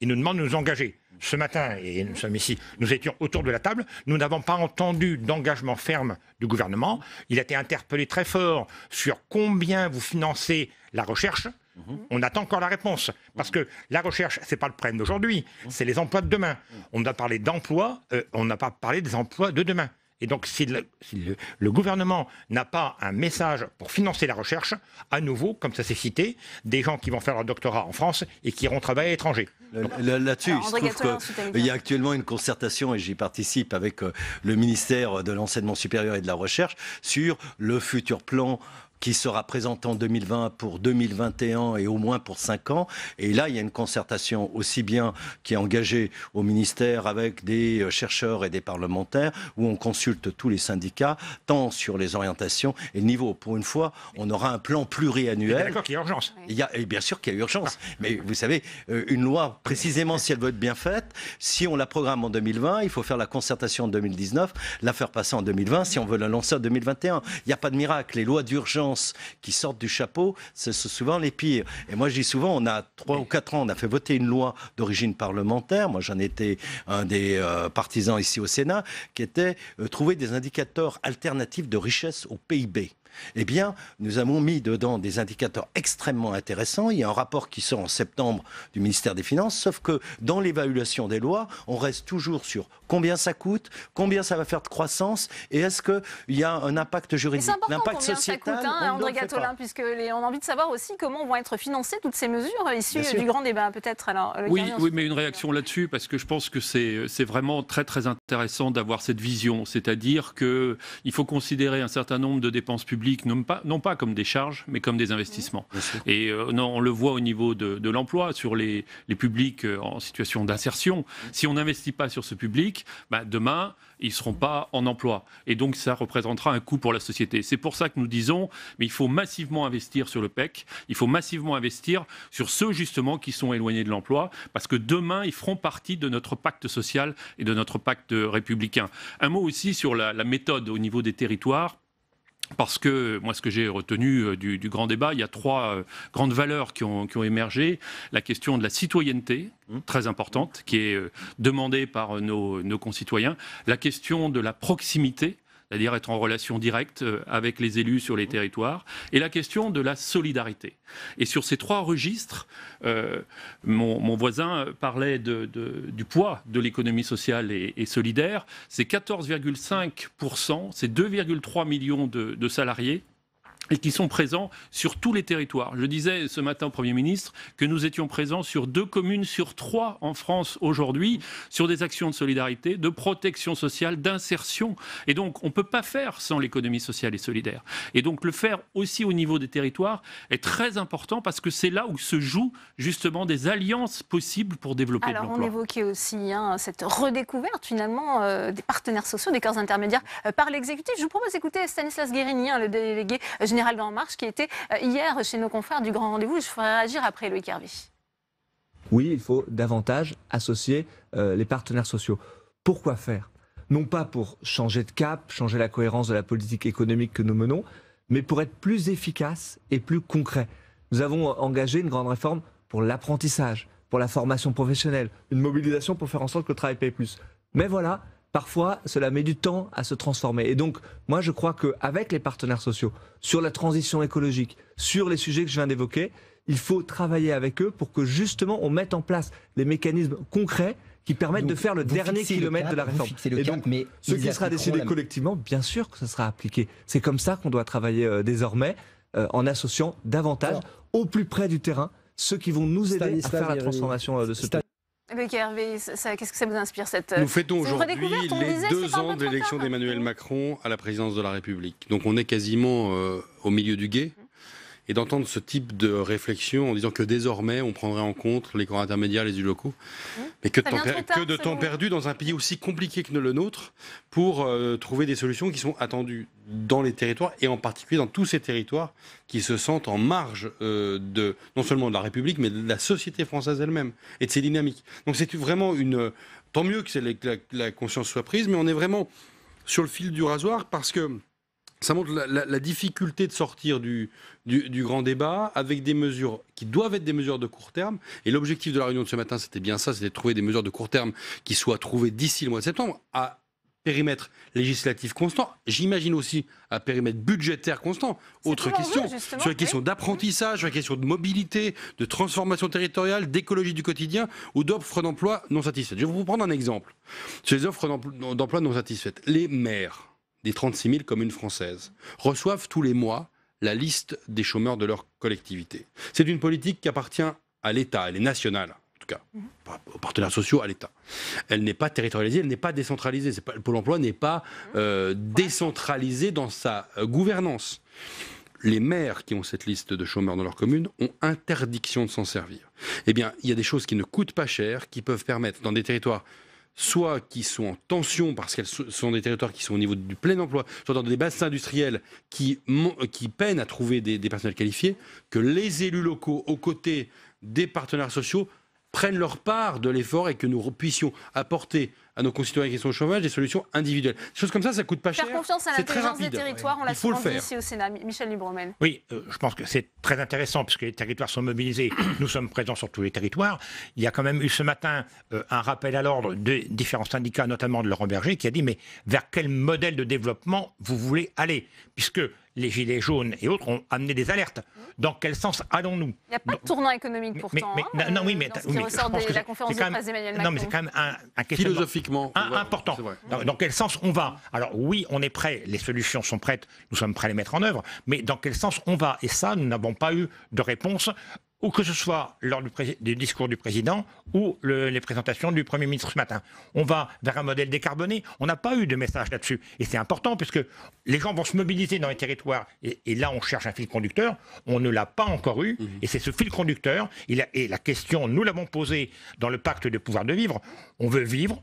Il nous demande de nous engager. Ce matin, et nous sommes ici, nous étions autour de la table, nous n'avons pas entendu d'engagement ferme du gouvernement. Il a été interpellé très fort sur combien vous financez la recherche. On attend encore la réponse. Parce que la recherche, ce n'est pas le problème d'aujourd'hui, c'est les emplois de demain. On a parlé d'emplois, on n'a pas parlé des emplois de demain. Et donc, si le gouvernement n'a pas un message pour financer la recherche, à nouveau, comme ça s'est cité, des gens qui vont faire leur doctorat en France et qui iront travailler à l'étranger. Là-dessus, il se trouve qu'il y a actuellement une concertation, et j'y participe avec le ministère de l'Enseignement supérieur et de la Recherche, sur le futur plan qui sera présenté en 2020 pour 2021 et au moins pour 5 ans. Et là, il y a une concertation aussi bien qui est engagée au ministère avec des chercheurs et des parlementaires, où on consulte tous les syndicats, tant sur les orientations et le niveau. Pour une fois, on aura un plan pluriannuel. D'accord qu'il y a urgence. Et bien sûr qu'il y a urgence. Mais vous savez, une loi, précisément, si elle veut être bien faite, si on la programme en 2020, il faut faire la concertation en 2019, la faire passer en 2020 si on veut la lancer en 2021. Il n'y a pas de miracle. Les lois d'urgence qui sortent du chapeau, c'est souvent les pires. Et moi, je dis souvent, on a 3 ou 4 ans, on a fait voter une loi d'origine parlementaire. Moi, j'en étais un des partisans ici au Sénat, qui était trouver des indicateurs alternatifs de richesse au PIB. Eh bien, nous avons mis dedans des indicateurs extrêmement intéressants. Il y a un rapport qui sort en septembre du ministère des Finances, sauf que dans l'évaluation des lois, on reste toujours sur combien ça coûte, combien ça va faire de croissance, et est-ce qu'il y a un impact juridique, l'impact sociétal. Ça coûte, André Gattolin, puisque on a envie de savoir aussi comment vont être financées toutes ces mesures issues du grand débat, peut-être. Alors, oui, mais une réaction là-dessus, parce que je pense que c'est vraiment très très intéressant d'avoir cette vision, c'est-à-dire qu'il faut considérer un certain nombre de dépenses publiques non pas comme des charges, mais comme des investissements. Et on le voit au niveau de l'emploi, sur les publics en situation d'insertion. Si on n'investit pas sur ce public, demain, ils ne seront pas en emploi. Et donc, ça représentera un coût pour la société. C'est pour ça que nous disons, mais il faut massivement investir sur le PEC, il faut massivement investir sur ceux, justement, qui sont éloignés de l'emploi, parce que demain, ils feront partie de notre pacte social et de notre pacte républicain. Un mot aussi sur la méthode au niveau des territoires. Parce que moi, ce que j'ai retenu du grand débat, il y a 3 grandes valeurs qui ont émergé. La question de la citoyenneté, très importante, qui est demandée par nos concitoyens. La question de la proximité, c'est-à-dire être en relation directe avec les élus sur les territoires, et la question de la solidarité. Et sur ces 3 registres, mon voisin parlait du poids de l'économie sociale et solidaire. C'est 14,5%, c'est 2,3 millions de salariés et qui sont présents sur tous les territoires. Je disais ce matin au Premier ministre que nous étions présents sur 2 communes sur 3 en France aujourd'hui, sur des actions de solidarité, de protection sociale, d'insertion. Et donc, on ne peut pas faire sans l'économie sociale et solidaire. Et donc, le faire aussi au niveau des territoires est très important parce que c'est là où se jouent justement des alliances possibles pour développer de l'emploi. Alors, on évoquait aussi cette redécouverte finalement des partenaires sociaux, des corps intermédiaires par l'exécutif. Je vous propose d'écouter Stanislas Guérini, le délégué général d'En Marche, qui était hier chez nos confrères du Grand Rendez-vous. Je ferai réagir après Loïc Hervé. Oui, il faut davantage associer les partenaires sociaux. Pourquoi faire? Non pas pour changer de cap, changer la cohérence de la politique économique que nous menons, mais pour être plus efficace et plus concret. Nous avons engagé une grande réforme pour l'apprentissage, pour la formation professionnelle, une mobilisation pour faire en sorte que le travail paye plus. Mais voilà, parfois, cela met du temps à se transformer. Et donc, moi, je crois qu'avec les partenaires sociaux, sur la transition écologique, sur les sujets que je viens d'évoquer, il faut travailler avec eux pour que, justement, on mette en place les mécanismes concrets qui permettent de faire le dernier kilomètre de la réforme. Et donc, ce qui sera décidé collectivement, bien sûr que ça sera appliqué. C'est comme ça qu'on doit travailler désormais, en associant davantage, au plus près du terrain, ceux qui vont nous aider à faire la transformation de ce pays. Loïc Hervé, qu'est-ce que ça vous inspire cette Nous fêtons aujourd'hui les 2 ans de d'élection d'Emmanuel Macron à la présidence de la République. Donc on est quasiment au milieu du gué. Et d'entendre ce type de réflexion en disant que désormais on prendrait en compte les corps intermédiaires, les élus locaux. Mais que de temps perdu dans un pays aussi compliqué que le nôtre pour trouver des solutions qui sont attendues dans les territoires et en particulier dans tous ces territoires qui se sentent en marge non seulement de la République mais de la société française elle-même et de ses dynamiques. Donc c'est vraiment tant mieux que la conscience soit prise, mais on est vraiment sur le fil du rasoir parce que ça montre la difficulté de sortir du grand débat avec des mesures qui doivent être des mesures de court terme. Et l'objectif de la réunion de ce matin, c'était bien ça, c'était de trouver des mesures de court terme qui soient trouvées d'ici le mois de septembre, à périmètre législatif constant. J'imagine aussi à périmètre budgétaire constant. Autre question, sur les questions d'apprentissage, sur les questions de mobilité, de transformation territoriale, d'écologie du quotidien ou d'offres d'emploi non satisfaites. Je vais vous prendre un exemple. Sur les offres d'emploi non satisfaites, les maires des 36 000 communes françaises reçoivent tous les mois la liste des chômeurs de leur collectivité. C'est une politique qui appartient à l'État, elle est nationale, en tout cas, aux partenaires sociaux, à l'État. Elle n'est pas territorialisée, elle n'est pas décentralisée. Le Pôle emploi n'est pas décentralisé dans sa gouvernance. Les maires qui ont cette liste de chômeurs dans leur commune ont interdiction de s'en servir. Eh bien, il y a des choses qui ne coûtent pas cher, qui peuvent permettre, dans des territoires soit qui sont en tension parce qu'elles sont des territoires qui sont au niveau du plein emploi, soit dans des bassins industriels qui peinent à trouver des personnels qualifiés, que les élus locaux, aux côtés des partenaires sociaux, prennent leur part de l'effort et que nous puissions apporter à nos concitoyens qui sont au chômage des solutions individuelles. Des choses comme ça coûte pas cher. Faire confiance à l'intelligence des territoires, on l'a souvent dit ici au Sénat. Michel Libromène. Oui, je pense que c'est très intéressant puisque les territoires sont mobilisés. Nous sommes présents sur tous les territoires. Il y a quand même eu ce matin un rappel à l'ordre de différents syndicats, notamment de Laurent Berger, qui a dit mais vers quel modèle de développement vous voulez aller? Puisque les Gilets jaunes et autres ont amené des alertes. Dans quel sens allons-nous? Il n'y a pas de tournant économique pourtant. Non, oui, mais dans ce qui ressort de la conférence de presse d'Emmanuel Macron. Non, mais c'est quand même un questionnement philosophiquement important. Dans quel sens on va? Alors oui, on est prêt, les solutions sont prêtes, nous sommes prêts à les mettre en œuvre, mais dans quel sens on va? Et ça, nous n'avons pas eu de réponse, ou que ce soit lors du discours du président ou les présentations du Premier ministre ce matin. On va vers un modèle décarboné. On n'a pas eu de message là-dessus. Et c'est important puisque les gens vont se mobiliser dans les territoires. Et là, on cherche un fil conducteur. On ne l'a pas encore eu. Et c'est ce fil conducteur. Et la question, nous l'avons posée dans le pacte de pouvoir de vivre. On veut vivre.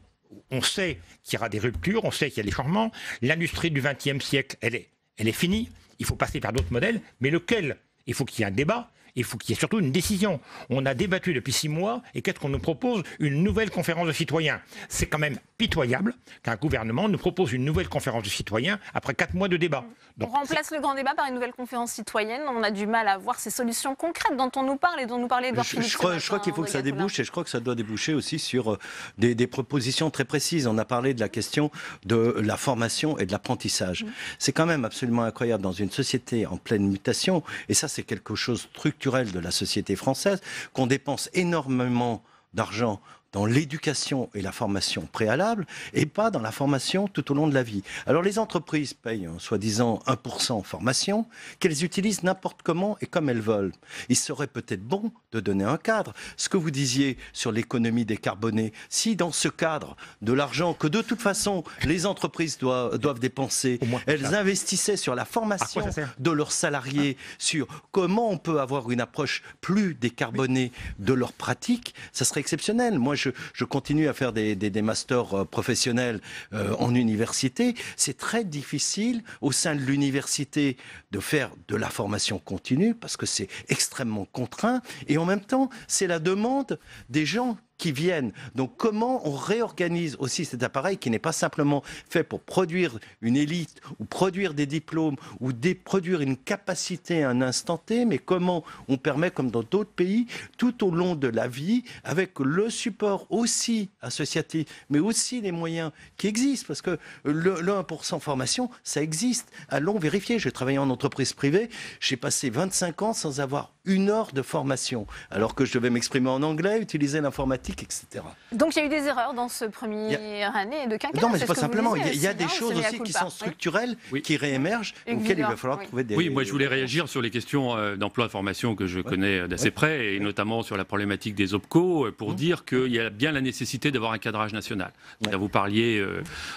On sait qu'il y aura des ruptures. On sait qu'il y a des changements. L'industrie du XXe siècle, elle est finie. Il faut passer par d'autres modèles. Mais lequel? Il faut qu'il y ait un débat. Il faut qu'il y ait surtout une décision. On a débattu depuis 6 mois et qu'est-ce qu'on nous propose? Une nouvelle conférence de citoyens. C'est quand même pitoyable qu'un gouvernement nous propose une nouvelle conférence de citoyens après 4 mois de débat. Donc, on remplace le grand débat par une nouvelle conférence citoyenne. On a du mal à voir ces solutions concrètes dont on nous parle et dont nous parlait Edouard Philippe. Je crois qu'il faut que ça débouche et je crois que ça doit déboucher aussi sur des propositions très précises. On a parlé de la question de la formation et de l'apprentissage. C'est quand même absolument incroyable dans une société en pleine mutation, et ça c'est quelque chose de structurel de la société française, qu'on dépense énormément d'argent dans l'éducation et la formation préalable et pas dans la formation tout au long de la vie. Alors les entreprises payent soi-disant 1% en formation qu'elles utilisent n'importe comment et comme elles veulent. Il serait peut-être bon de donner un cadre. Ce que vous disiez sur l'économie décarbonée, si dans ce cadre de l'argent que de toute façon les entreprises doivent dépenser, elles investissaient sur la formation de leurs salariés, sur comment on peut avoir une approche plus décarbonée de leurs pratiques, ça serait exceptionnel. Moi, je continue à faire des masters professionnels en université. C'est très difficile au sein de l'université de faire de la formation continue parce que c'est extrêmement contraint et en même temps, c'est la demande des gens qui viennent. Donc comment on réorganise aussi cet appareil qui n'est pas simplement fait pour produire une élite ou produire des diplômes ou produire une capacité à un instant T, mais comment on permet, comme dans d'autres pays, tout au long de la vie, avec le support aussi associatif, mais aussi les moyens qui existent, parce que le 1% formation, ça existe. Allons vérifier. J'ai travaillé en entreprise privée, j'ai passé 25 ans sans avoir une heure de formation, alors que je devais m'exprimer en anglais, utiliser l'informatique, etc. Donc il y a eu des erreurs dans ce premier année de quinquennat. Non, mais c'est pas simplement. Il y a des choses aussi qui sont structurelles, qui réémergent, auxquelles il va falloir trouver des... Oui, moi je voulais réagir sur les questions d'emploi et formation que je connais d'assez près, et notamment sur la problématique des OPCO, pour dire qu'il y a bien la nécessité d'avoir un cadrage national. Là, vous parliez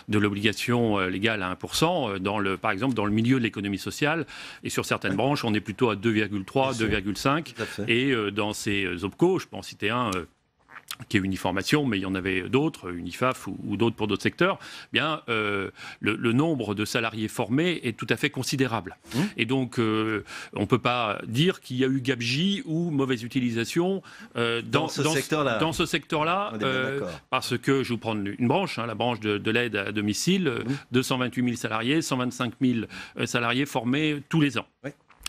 de l'obligation légale à 1%, par exemple dans le milieu de l'économie sociale, et sur certaines branches, on est plutôt à 2,3, 2,5, et dans ces OPCO, je peux en citer un qui est Uniformation, mais il y en avait d'autres, Unifaf ou d'autres pour d'autres secteurs, bien, le nombre de salariés formés est tout à fait considérable. Et donc, on ne peut pas dire qu'il y a eu gabegie ou mauvaise utilisation dans ce secteur-là, parce que, je vais vous prendre une branche, la branche de l'aide à domicile, 228 000 salariés, 125 000 salariés formés tous les ans.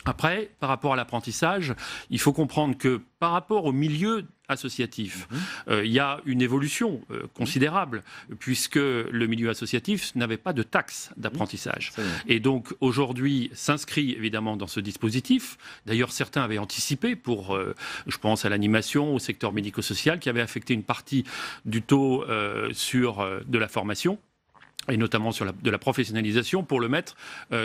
Après, par rapport à l'apprentissage, il faut comprendre que par rapport au milieu associatif, il y a une évolution considérable, puisque le milieu associatif n'avait pas de taxe d'apprentissage. Et donc aujourd'hui s'inscrit évidemment dans ce dispositif. D'ailleurs, certains avaient anticipé pour, je pense à l'animation, au secteur médico-social, qui avait affecté une partie du taux de la formation, et notamment de la professionnalisation, pour le mettre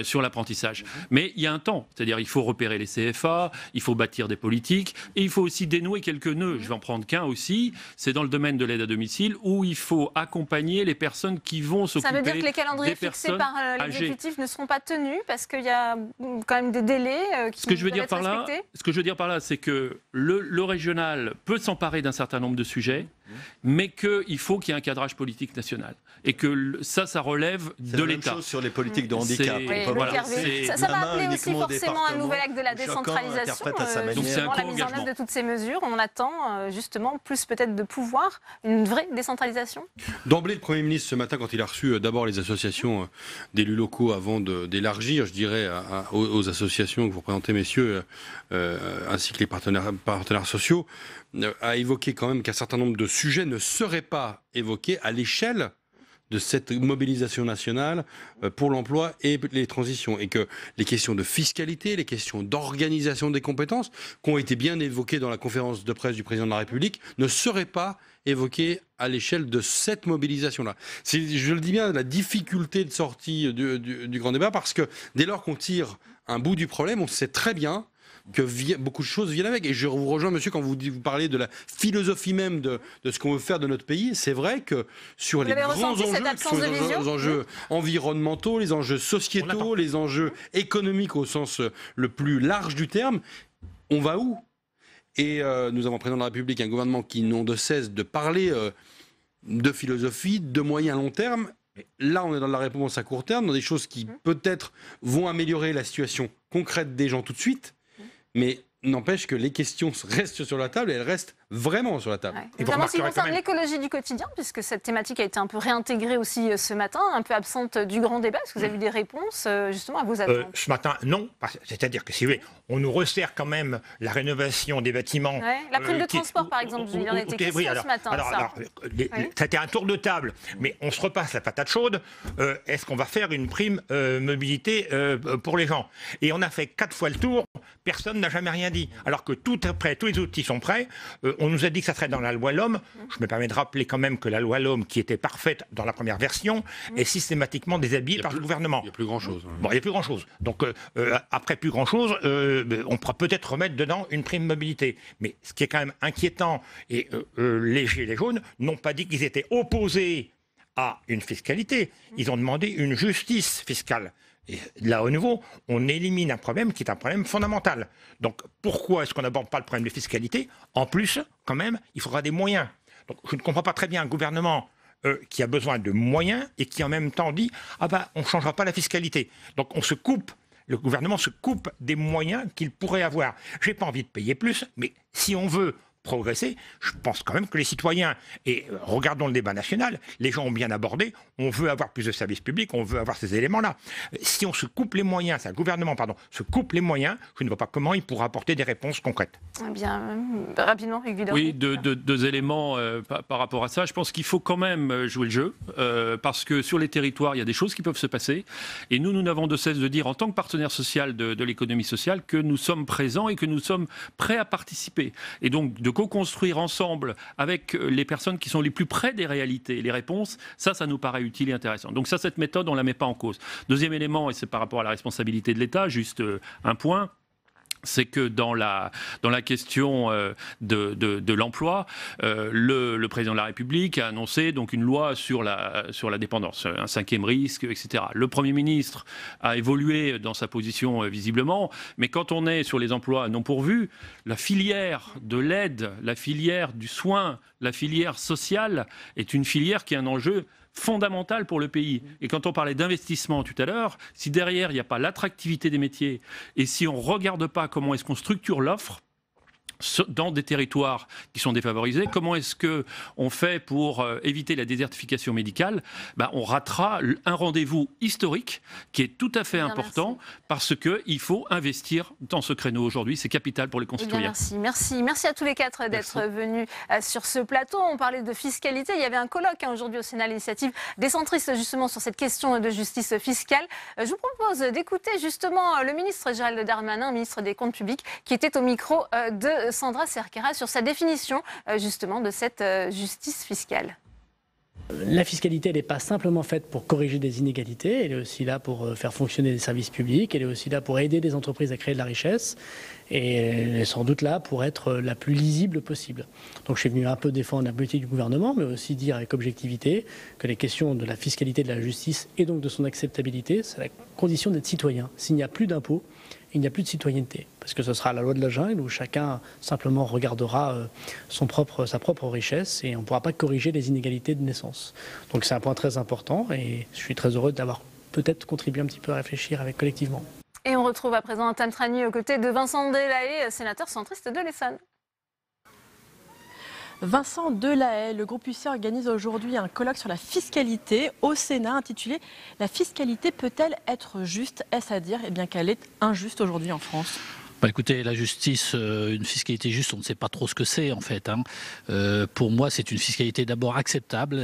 sur l'apprentissage. Mais il y a un temps, c'est-à-dire il faut repérer les CFA, il faut bâtir des politiques, et il faut aussi dénouer quelques nœuds. Je vais en prendre qu'un aussi, c'est dans le domaine de l'aide à domicile, où il faut accompagner les personnes qui vont s'occuper des personnes âgées. Ça veut dire que les calendriers fixés par l'exécutif ne seront pas tenus, parce qu'il y a quand même des délais qui doivent être respectés. Ce que je veux dire par là, c'est que le régional peut s'emparer d'un certain nombre de sujets, mais qu'il faut qu'il y ait un cadrage politique national. Et que ça relève de l'État. C'est la même chose sur les politiques de handicap. Ça va appeler aussi forcément un nouvel acte de la décentralisation. Justement, la mise en œuvre de toutes ces mesures, on attend justement plus peut-être de pouvoir, une vraie décentralisation. D'emblée, le Premier ministre, ce matin, quand il a reçu d'abord les associations d'élus locaux, avant d'élargir, je dirais, aux associations que vous représentez, messieurs, ainsi que les partenaires sociaux, a évoqué quand même qu'un certain nombre de sujets ne seraient pas évoqués à l'échelle de cette mobilisation nationale pour l'emploi et les transitions, et que les questions de fiscalité, les questions d'organisation des compétences, qui ont été bien évoquées dans la conférence de presse du président de la République, ne seraient pas évoquées à l'échelle de cette mobilisation-là. C'est, je le dis bien, la difficulté de sortie du grand débat, parce que dès lors qu'on tire un bout du problème, on sait très bien que beaucoup de choses viennent avec. Et je vous rejoins, monsieur, quand vous parlez de la philosophie même de ce qu'on veut faire de notre pays. C'est vrai que sur les grands enjeux environnementaux, les enjeux sociétaux, les enjeux économiques au sens le plus large du terme, on va où? Et nous avons un président de la République, un gouvernement qui n'ont de cesse de parler de philosophie, de moyen long terme. Là, on est dans la réponse à court terme, dans des choses qui peut-être vont améliorer la situation concrète des gens tout de suite. Mais n'empêche que les questions restent sur la table, et elles restent vraiment sur la table. Ouais. Et notamment ce qui concerne l'écologie du quotidien, puisque cette thématique a été un peu réintégrée aussi ce matin, un peu absente du grand débat. Est-ce que vous avez eu des réponses justement à vos attentes? Ce matin, non. C'est-à-dire que si vous voulez, on nous resserre quand même la rénovation des bâtiments. Ouais. La prime de transport, par exemple, il y en a été question ce matin. Ça a été un tour de table, mais on se repasse la patate chaude. Est-ce qu'on va faire une prime mobilité pour les gens? Et on a fait 4 fois le tour, personne n'a jamais rien dit. Alors que tout est prêt, tous les outils sont prêts. on nous a dit que ça serait dans la loi l'homme. Je me permets de rappeler quand même que la loi l'homme, qui était parfaite dans la première version, est systématiquement déshabillée par le gouvernement. Il n'y a plus grand-chose. Bon, il n'y a plus grand-chose. Donc, après plus grand-chose, on pourra peut-être remettre dedans une prime mobilité. Mais ce qui est quand même inquiétant, et les Gilets jaunes n'ont pas dit qu'ils étaient opposés à une fiscalité. Ils ont demandé une justice fiscale. Et là, au nouveau, on élimine un problème qui est un problème fondamental. Donc, pourquoi est-ce qu'on n'aborde pas le problème de fiscalité? En plus, quand même, il faudra des moyens. Donc, je ne comprends pas très bien un gouvernement qui a besoin de moyens et qui en même temps dit « Ah ben, on ne changera pas la fiscalité ». Donc, le gouvernement se coupe des moyens qu'il pourrait avoir. Je n'ai pas envie de payer plus, mais si on veut progresser, je pense quand même que les citoyens, et regardons le débat national, les gens ont bien abordé, on veut avoir plus de services publics, on veut avoir ces éléments-là. Si on se coupe les moyens, si un gouvernement, se coupe les moyens, je ne vois pas comment il pourra apporter des réponses concrètes. Eh bien, rapidement, Hugues. Oui, deux éléments par rapport à ça. Je pense qu'il faut quand même jouer le jeu, parce que sur les territoires, il y a des choses qui peuvent se passer, et nous n'avons de cesse de dire, en tant que partenaire social de l'économie sociale, que nous sommes présents et que nous sommes prêts à participer. Et donc, de co-construire ensemble avec les personnes qui sont les plus près des réalités, les réponses, ça nous paraît utile et intéressant. Donc ça, cette méthode, on ne la met pas en cause. Deuxième élément, et c'est par rapport à la responsabilité de l'État, juste un point, c'est que dans la question de l'emploi, le président de la République a annoncé donc une loi sur la dépendance, un 5e risque, etc. Le Premier ministre a évolué dans sa position visiblement, mais quand on est sur les emplois non pourvus, la filière de l'aide, la filière du soin, la filière sociale est une filière qui a un enjeu fondamental pour le pays. Et quand on parlait d'investissement tout à l'heure, si derrière il n'y a pas l'attractivité des métiers et si on ne regarde pas comment est-ce qu'on structure l'offre dans des territoires qui sont défavorisés, comment est-ce qu'on fait pour éviter la désertification médicale? On ratera un rendez-vous historique qui est tout à fait important parce qu'il faut investir dans ce créneau aujourd'hui. C'est capital pour les concitoyens. Merci à tous les quatre d'être venus sur ce plateau. On parlait de fiscalité. Il y avait un colloque aujourd'hui au Sénat, l'initiative des centristes justement sur cette question de justice fiscale. Je vous propose d'écouter justement le ministre Gérald Darmanin, ministre des Comptes publics, qui était au micro de Sandra Cerqueira sur sa définition justement de cette justice fiscale. La fiscalité, elle n'est pas simplement faite pour corriger des inégalités, elle est aussi là pour faire fonctionner des services publics, elle est aussi là pour aider les entreprises à créer de la richesse, et elle est sans doute là pour être la plus lisible possible. Donc je suis venu un peu défendre la politique du gouvernement, mais aussi dire avec objectivité que les questions de la fiscalité, de la justice et donc de son acceptabilité, c'est la condition d'être citoyen. S'il n'y a plus d'impôts, il n'y a plus de citoyenneté, parce que ce sera la loi de la jungle où chacun simplement regardera sa propre richesse et on ne pourra pas corriger les inégalités de naissance. Donc c'est un point très important et je suis très heureux d'avoir peut-être contribué un petit peu à réfléchir avec collectivement. Et on retrouve à présent Tam Trani aux côtés de Vincent Delahaye, sénateur centriste de l'Essonne. Vincent Delahaye, le groupe UC organise aujourd'hui un colloque sur la fiscalité au Sénat intitulé « La fiscalité peut-elle être juste ?» Est-ce à dire qu'elle est injuste aujourd'hui en France ? Écoutez, la justice, une fiscalité juste, on ne sait pas trop ce que c'est en fait. Pour moi, c'est une fiscalité d'abord acceptable,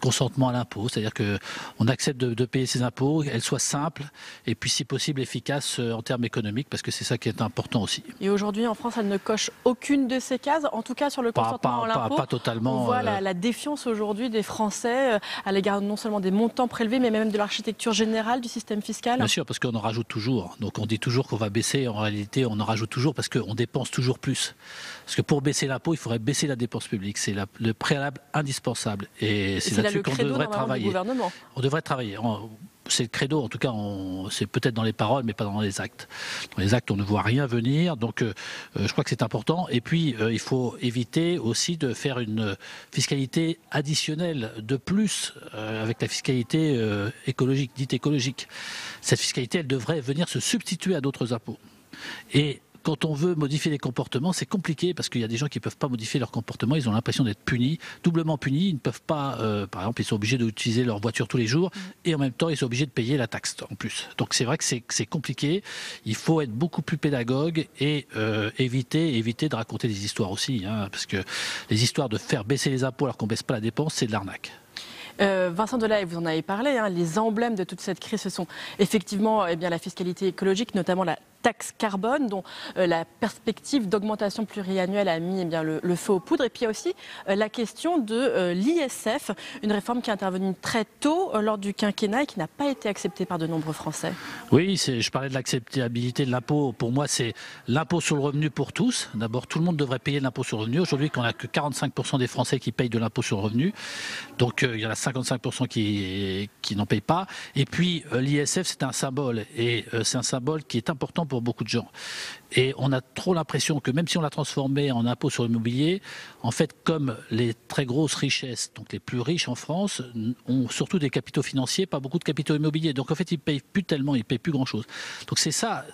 consentement à l'impôt, c'est-à-dire qu'on accepte de payer ses impôts, elle soit simple et puis si possible efficace en termes économiques, parce que c'est ça qui est important aussi. Et aujourd'hui, en France, elle ne coche aucune de ces cases, en tout cas sur le consentement à l'impôt. Pas totalement. On voit la défiance aujourd'hui des Français à l'égard non seulement des montants prélevés, mais même de l'architecture générale du système fiscal. Bien sûr, parce qu'on en rajoute toujours. Donc on dit toujours qu'on va baisser, en réalité on en rajoute toujours parce qu'on dépense toujours plus. Parce que pour baisser l'impôt, il faudrait baisser la dépense publique. C'est le préalable indispensable. Et c'est là-dessus qu'on devrait travailler. On devrait travailler. C'est le credo, en tout cas, c'est peut-être dans les paroles, mais pas dans les actes. Dans les actes, on ne voit rien venir, donc je crois que c'est important. Et puis, il faut éviter aussi de faire une fiscalité additionnelle de plus avec la fiscalité écologique, dite écologique. Cette fiscalité, elle devrait venir se substituer à d'autres impôts. Et quand on veut modifier les comportements, c'est compliqué parce qu'il y a des gens qui ne peuvent pas modifier leur comportement, ils ont l'impression d'être punis, doublement punis, ils ne peuvent pas, par exemple, ils sont obligés d'utiliser leur voiture tous les jours et en même temps ils sont obligés de payer la taxe en plus. Donc c'est vrai que c'est compliqué, il faut être beaucoup plus pédagogue et éviter de raconter des histoires aussi, parce que les histoires de faire baisser les impôts alors qu'on ne baisse pas la dépense, c'est de l'arnaque. Vincent Delahaye, vous en avez parlé, les emblèmes de toute cette crise, ce sont effectivement la fiscalité écologique, notamment la taxe carbone, dont la perspective d'augmentation pluriannuelle a mis le feu aux poudres. Et puis il y a aussi la question de l'ISF, une réforme qui est intervenue très tôt lors du quinquennat et qui n'a pas été acceptée par de nombreux Français. Oui, je parlais de l'acceptabilité de l'impôt. Pour moi, c'est l'impôt sur le revenu pour tous. D'abord, tout le monde devrait payer de l'impôt sur le revenu. Aujourd'hui, on n'a que 45% des Français qui payent de l'impôt sur le revenu. Donc, il y en a 55% qui n'en payent pas. Et puis, l'ISF, c'est un symbole. Et c'est un symbole qui est important pour beaucoup de gens. Et on a trop l'impression que même si on l'a transformé en impôt sur l'immobilier, en fait, comme les très grosses richesses, donc les plus riches en France, ont surtout des capitaux financiers, pas beaucoup de capitaux immobiliers. Donc en fait, ils ne payent plus tellement, ils ne payent plus grand-chose. Donc c'est ça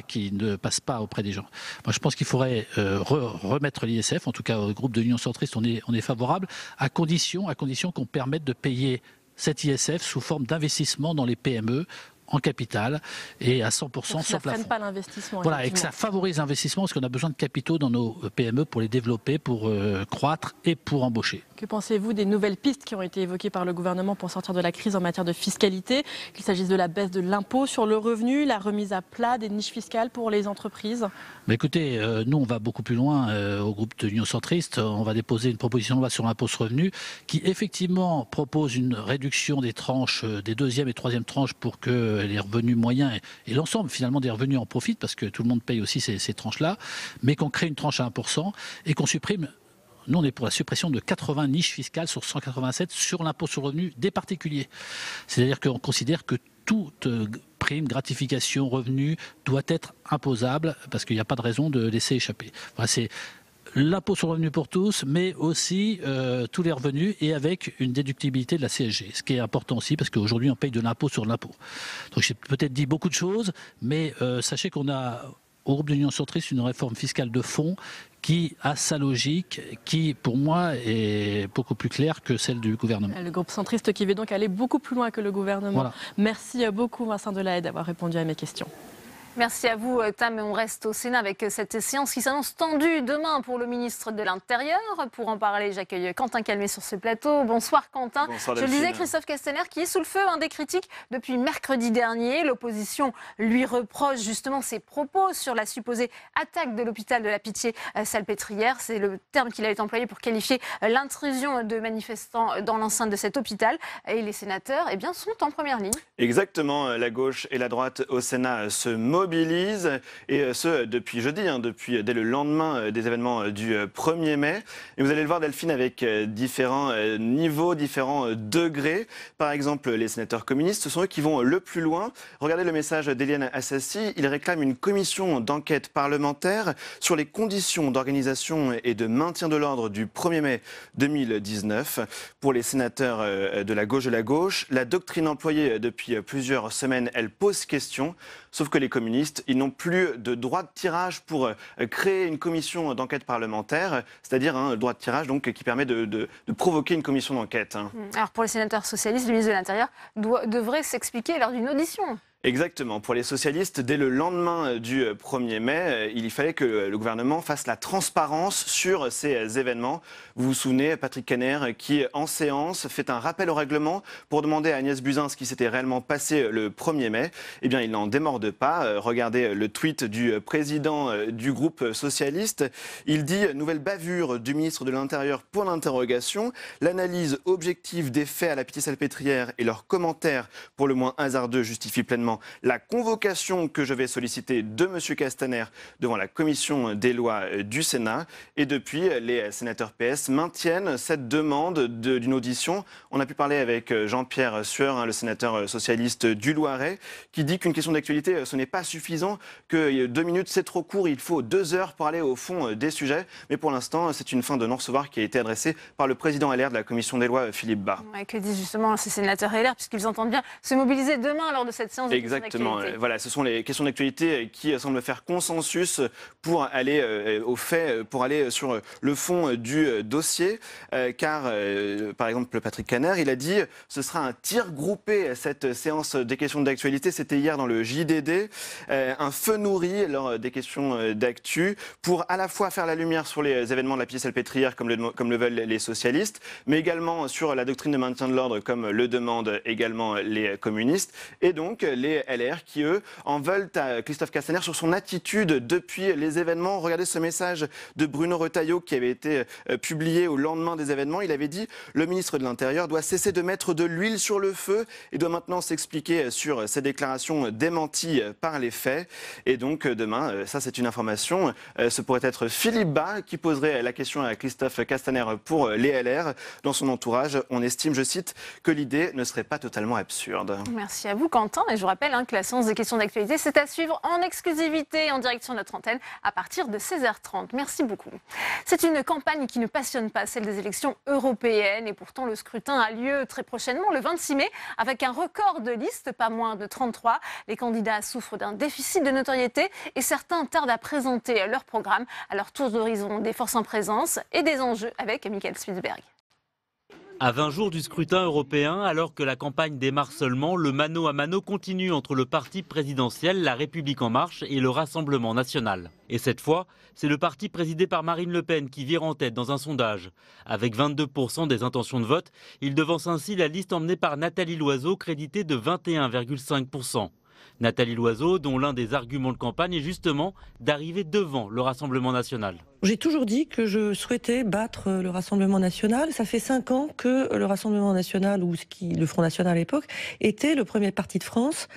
qui ne passe pas auprès des gens. Moi, je pense qu'il faudrait remettre l'ISF, en tout cas au groupe de l'Union centriste, on est favorable, à condition qu'on permette de payer cet ISF sous forme d'investissement dans les PME, en capital et à 100% sans plafond. Ça ne freine pas l'investissement. Voilà, et que ça favorise l'investissement parce qu'on a besoin de capitaux dans nos PME pour les développer, pour croître et pour embaucher. Que pensez-vous des nouvelles pistes qui ont été évoquées par le gouvernement pour sortir de la crise en matière de fiscalité, qu'il s'agisse de la baisse de l'impôt sur le revenu, la remise à plat des niches fiscales pour les entreprises? Mais écoutez, nous on va beaucoup plus loin au groupe de l'Union centriste. On va déposer une proposition de loi sur l'impôt sur le revenu qui effectivement propose une réduction des tranches, des deuxième et troisième tranches pour que les revenus moyens et l'ensemble finalement des revenus en profitent parce que tout le monde paye aussi ces tranches-là, mais qu'on crée une tranche à 1% et qu'on supprime. Nous, on est pour la suppression de 80 niches fiscales sur 187 sur l'impôt sur le revenu des particuliers. C'est-à-dire qu'on considère que toute prime, gratification, revenu doit être imposable parce qu'il n'y a pas de raison de laisser échapper. Voilà, c'est l'impôt sur le revenu pour tous, mais aussi tous les revenus et avec une déductibilité de la CSG, ce qui est important aussi parce qu'aujourd'hui on paye de l'impôt sur l'impôt. Donc j'ai peut-être dit beaucoup de choses, mais sachez qu'on a au groupe de l'Union centriste une réforme fiscale de fond qui a sa logique, qui pour moi est beaucoup plus claire que celle du gouvernement. Le groupe centriste qui veut donc aller beaucoup plus loin que le gouvernement. Voilà. Merci beaucoup Vincent Delahaye d'avoir répondu à mes questions. Merci à vous, Tam. On reste au Sénat avec cette séance qui s'annonce tendue demain pour le ministre de l'Intérieur. Pour en parler, j'accueille Quentin Calmet sur ce plateau. Bonsoir Quentin. Bonsoir, je le disais, Christophe Castaner qui est sous le feu des critiques depuis mercredi dernier. L'opposition lui reproche justement ses propos sur la supposée attaque de l'hôpital de la Pitié-Salpêtrière. C'est le terme qu'il a employé pour qualifier l'intrusion de manifestants dans l'enceinte de cet hôpital. Et les sénateurs sont en première ligne. Exactement. La gauche et la droite au Sénat se mobilisent, et ce depuis jeudi, dès le lendemain des événements du 1er mai. Et vous allez le voir, Delphine, avec différents niveaux, différents degrés. Par exemple, les sénateurs communistes, ce sont eux qui vont le plus loin. Regardez le message d'Éliane Assassi. Il réclame une commission d'enquête parlementaire sur les conditions d'organisation et de maintien de l'ordre du 1er mai 2019. Pour les sénateurs de la gauche, la doctrine employée depuis plusieurs semaines, elle pose question. Sauf que les communistes, ils n'ont plus de droit de tirage pour créer une commission d'enquête parlementaire, c'est-à-dire un droit de tirage donc, qui permet de provoquer une commission d'enquête. Alors pour les sénateurs socialistes, le ministre de l'Intérieur devrait s'expliquer lors d'une audition. Exactement. Pour les socialistes, dès le lendemain du 1er mai, il fallait que le gouvernement fasse la transparence sur ces événements. Vous vous souvenez, Patrick Kanner, qui en séance fait un rappel au règlement pour demander à Agnès Buzyn ce qui s'était réellement passé le 1er mai. Eh bien, il n'en démorde pas. Regardez le tweet du président du groupe socialiste. Il dit « Nouvelle bavure du ministre de l'Intérieur pour l'interrogation. L'analyse objective des faits à la Pitié-Salpêtrière et leurs commentaires pour le moins hasardeux justifient pleinement la convocation que je vais solliciter de M. Castaner devant la commission des lois du Sénat. Et depuis, les sénateurs PS maintiennent cette demande d'une audition. On a pu parler avec Jean-Pierre Sueur, le sénateur socialiste du Loiret, qui dit qu'une question d'actualité, ce n'est pas suffisant, que 2 minutes, c'est trop court, il faut 2 heures pour aller au fond des sujets. Mais pour l'instant, c'est une fin de non-recevoir qui a été adressée par le président LR de la commission des lois, Philippe Bas. Ouais, que disent justement ces sénateurs LR, puisqu'ils entendent bien se mobiliser demain lors de cette séance de Exactement. Voilà, ce sont les questions d'actualité qui semblent faire consensus pour aller au fait, pour aller sur le fond du dossier. Car, par exemple, Patrick Kanner, il a dit ce sera un tir groupé, cette séance des questions d'actualité. C'était hier dans le JDD. Un feu nourri lors des questions d'actu pour à la fois faire la lumière sur les événements de la Pitié-Salpêtrière comme le veulent les socialistes, mais également sur la doctrine de maintien de l'ordre comme le demandent également les communistes. Et donc, les les LR qui, eux, en veulent à Christophe Castaner sur son attitude depuis les événements. Regardez ce message de Bruno Retailleau qui avait été publié au lendemain des événements. Il avait dit « Le ministre de l'Intérieur doit cesser de mettre de l'huile sur le feu et doit maintenant s'expliquer sur ses déclarations démenties par les faits. » Et donc demain, ça c'est une information, ce pourrait être Philippe Bas qui poserait la question à Christophe Castaner pour les LR. Dans son entourage, on estime, je cite, que l'idée ne serait pas totalement absurde. Merci à vous Quentin, et je vous rappelle que la séance des questions d'actualité, c'est à suivre en exclusivité en direction de notre antenne à partir de 16h30. Merci beaucoup. C'est une campagne qui ne passionne pas, celle des élections européennes, et pourtant le scrutin a lieu très prochainement, le 26 mai, avec un record de listes, pas moins de 33. Les candidats souffrent d'un déficit de notoriété et certains tardent à présenter leur programme à leur tour d'horizon, des forces en présence et des enjeux avec Michael Spitzberg. À 20 jours du scrutin européen, alors que la campagne démarre seulement, le mano à mano continue entre le parti présidentiel, La République En Marche et le Rassemblement National. Et cette fois, c'est le parti présidé par Marine Le Pen qui vire en tête dans un sondage. Avec 22% des intentions de vote, il devance ainsi la liste emmenée par Nathalie Loiseau, créditée de 21,5%. Nathalie Loiseau, dont l'un des arguments de campagne est justement d'arriver devant le Rassemblement National. J'ai toujours dit que je souhaitais battre le Rassemblement National. Ça fait 5 ans que le Rassemblement National, ou le Front National à l'époque, était le premier parti de France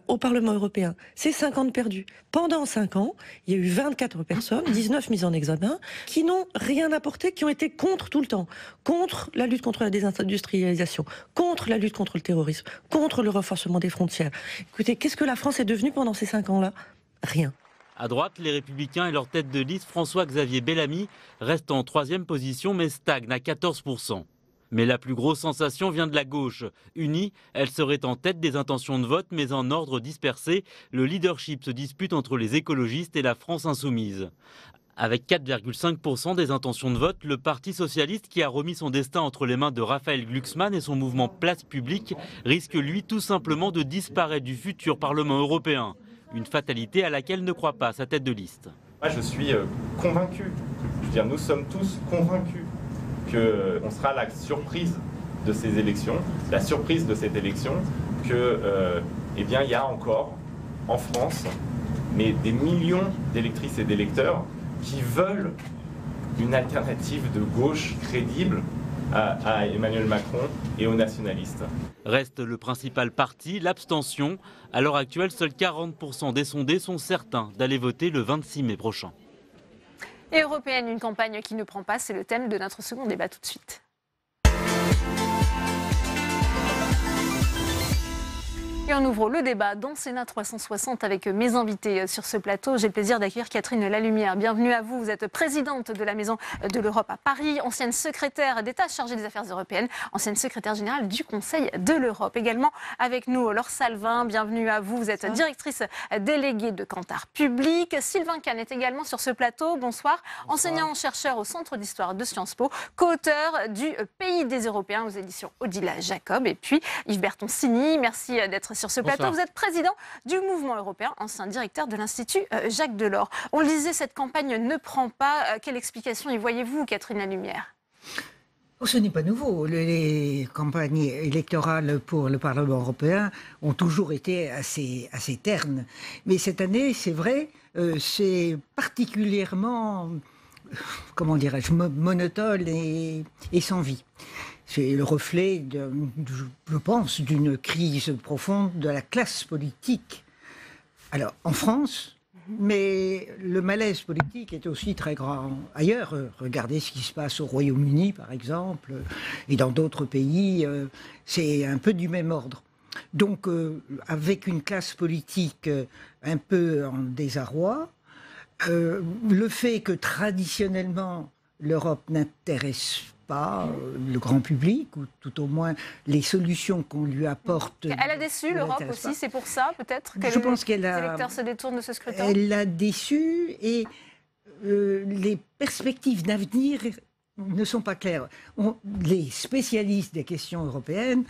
au Parlement européen. C'est 5 ans de perdu. Pendant 5 ans, il y a eu 24 personnes, 19 mises en examen, qui n'ont rien apporté, qui ont été contre tout le temps. Contre la lutte contre la désindustrialisation, contre la lutte contre le terrorisme, contre le renforcement des frontières. Écoutez, qu'est-ce que la France est devenue pendant ces 5 ans-là? Rien. À droite, les Républicains et leur tête de liste, François-Xavier Bellamy, restent en 3e position mais stagnent à 14%. Mais la plus grosse sensation vient de la gauche. Unie, elle serait en tête des intentions de vote mais en ordre dispersé. Le leadership se dispute entre les écologistes et la France insoumise. Avec 4,5% des intentions de vote, le Parti socialiste, qui a remis son destin entre les mains de Raphaël Glucksmann et son mouvement Place Publique, risque lui tout simplement de disparaître du futur Parlement européen. Une fatalité à laquelle ne croit pas sa tête de liste. Moi, je suis convaincu, je veux dire, nous sommes tous convaincus qu'on sera la surprise de ces élections, la surprise de cette élection, eh bien, il y a encore en France mais des millions d'électrices et d'électeurs qui veulent une alternative de gauche crédible à Emmanuel Macron et aux nationalistes. Reste le principal parti, l'abstention. À l'heure actuelle, seuls 40% des sondés sont certains d'aller voter le 26 mai prochain. Et européenne, une campagne qui ne prend pas, c'est le thème de notre second débat tout de suite. Et on ouvre le débat dans Sénat 360 avec mes invités sur ce plateau. J'ai le plaisir d'accueillir Catherine Lalumière. Bienvenue à vous. Vous êtes présidente de la Maison de l'Europe à Paris, ancienne secrétaire d'État chargée des affaires européennes, ancienne secrétaire générale du Conseil de l'Europe. Également avec nous, Laure Salvin. Bienvenue à vous. Vous êtes directrice déléguée de Kantar Public. Sylvain Kahn est également sur ce plateau. Bonsoir. Enseignant-chercheur au Centre d'Histoire de Sciences Po, co-auteur du Pays des Européens aux éditions Odile Jacob. Et puis Yves Bertoncini, merci d'être sur ce plateau. Bonsoir. Vous êtes président du Mouvement européen, ancien directeur de l'Institut Jacques Delors. On le disait, cette campagne ne prend pas. Quelle explication y voyez-vous, Catherine Lalumière ? Ce n'est pas nouveau. Les campagnes électorales pour le Parlement européen ont toujours été assez ternes. Mais cette année, c'est vrai, c'est particulièrement, comment dirais-je, monotone et sans vie. C'est le reflet, je pense, d'une crise profonde de la classe politique. Alors, en France, mais le malaise politique est aussi très grand ailleurs. Regardez ce qui se passe au Royaume-Uni, par exemple, et dans d'autres pays, c'est un peu du même ordre. Donc, avec une classe politique un peu en désarroi, le fait que traditionnellement l'Europe n'intéresse pas le grand public, ou tout au moins les solutions qu'on lui apporte. Elle a déçu l'Europe aussi, c'est pour ça peut-être que les électeurs se détournent de ce scrutin. Elle l'a déçu et les perspectives d'avenir ne sont pas claires. Les spécialistes des questions européennes,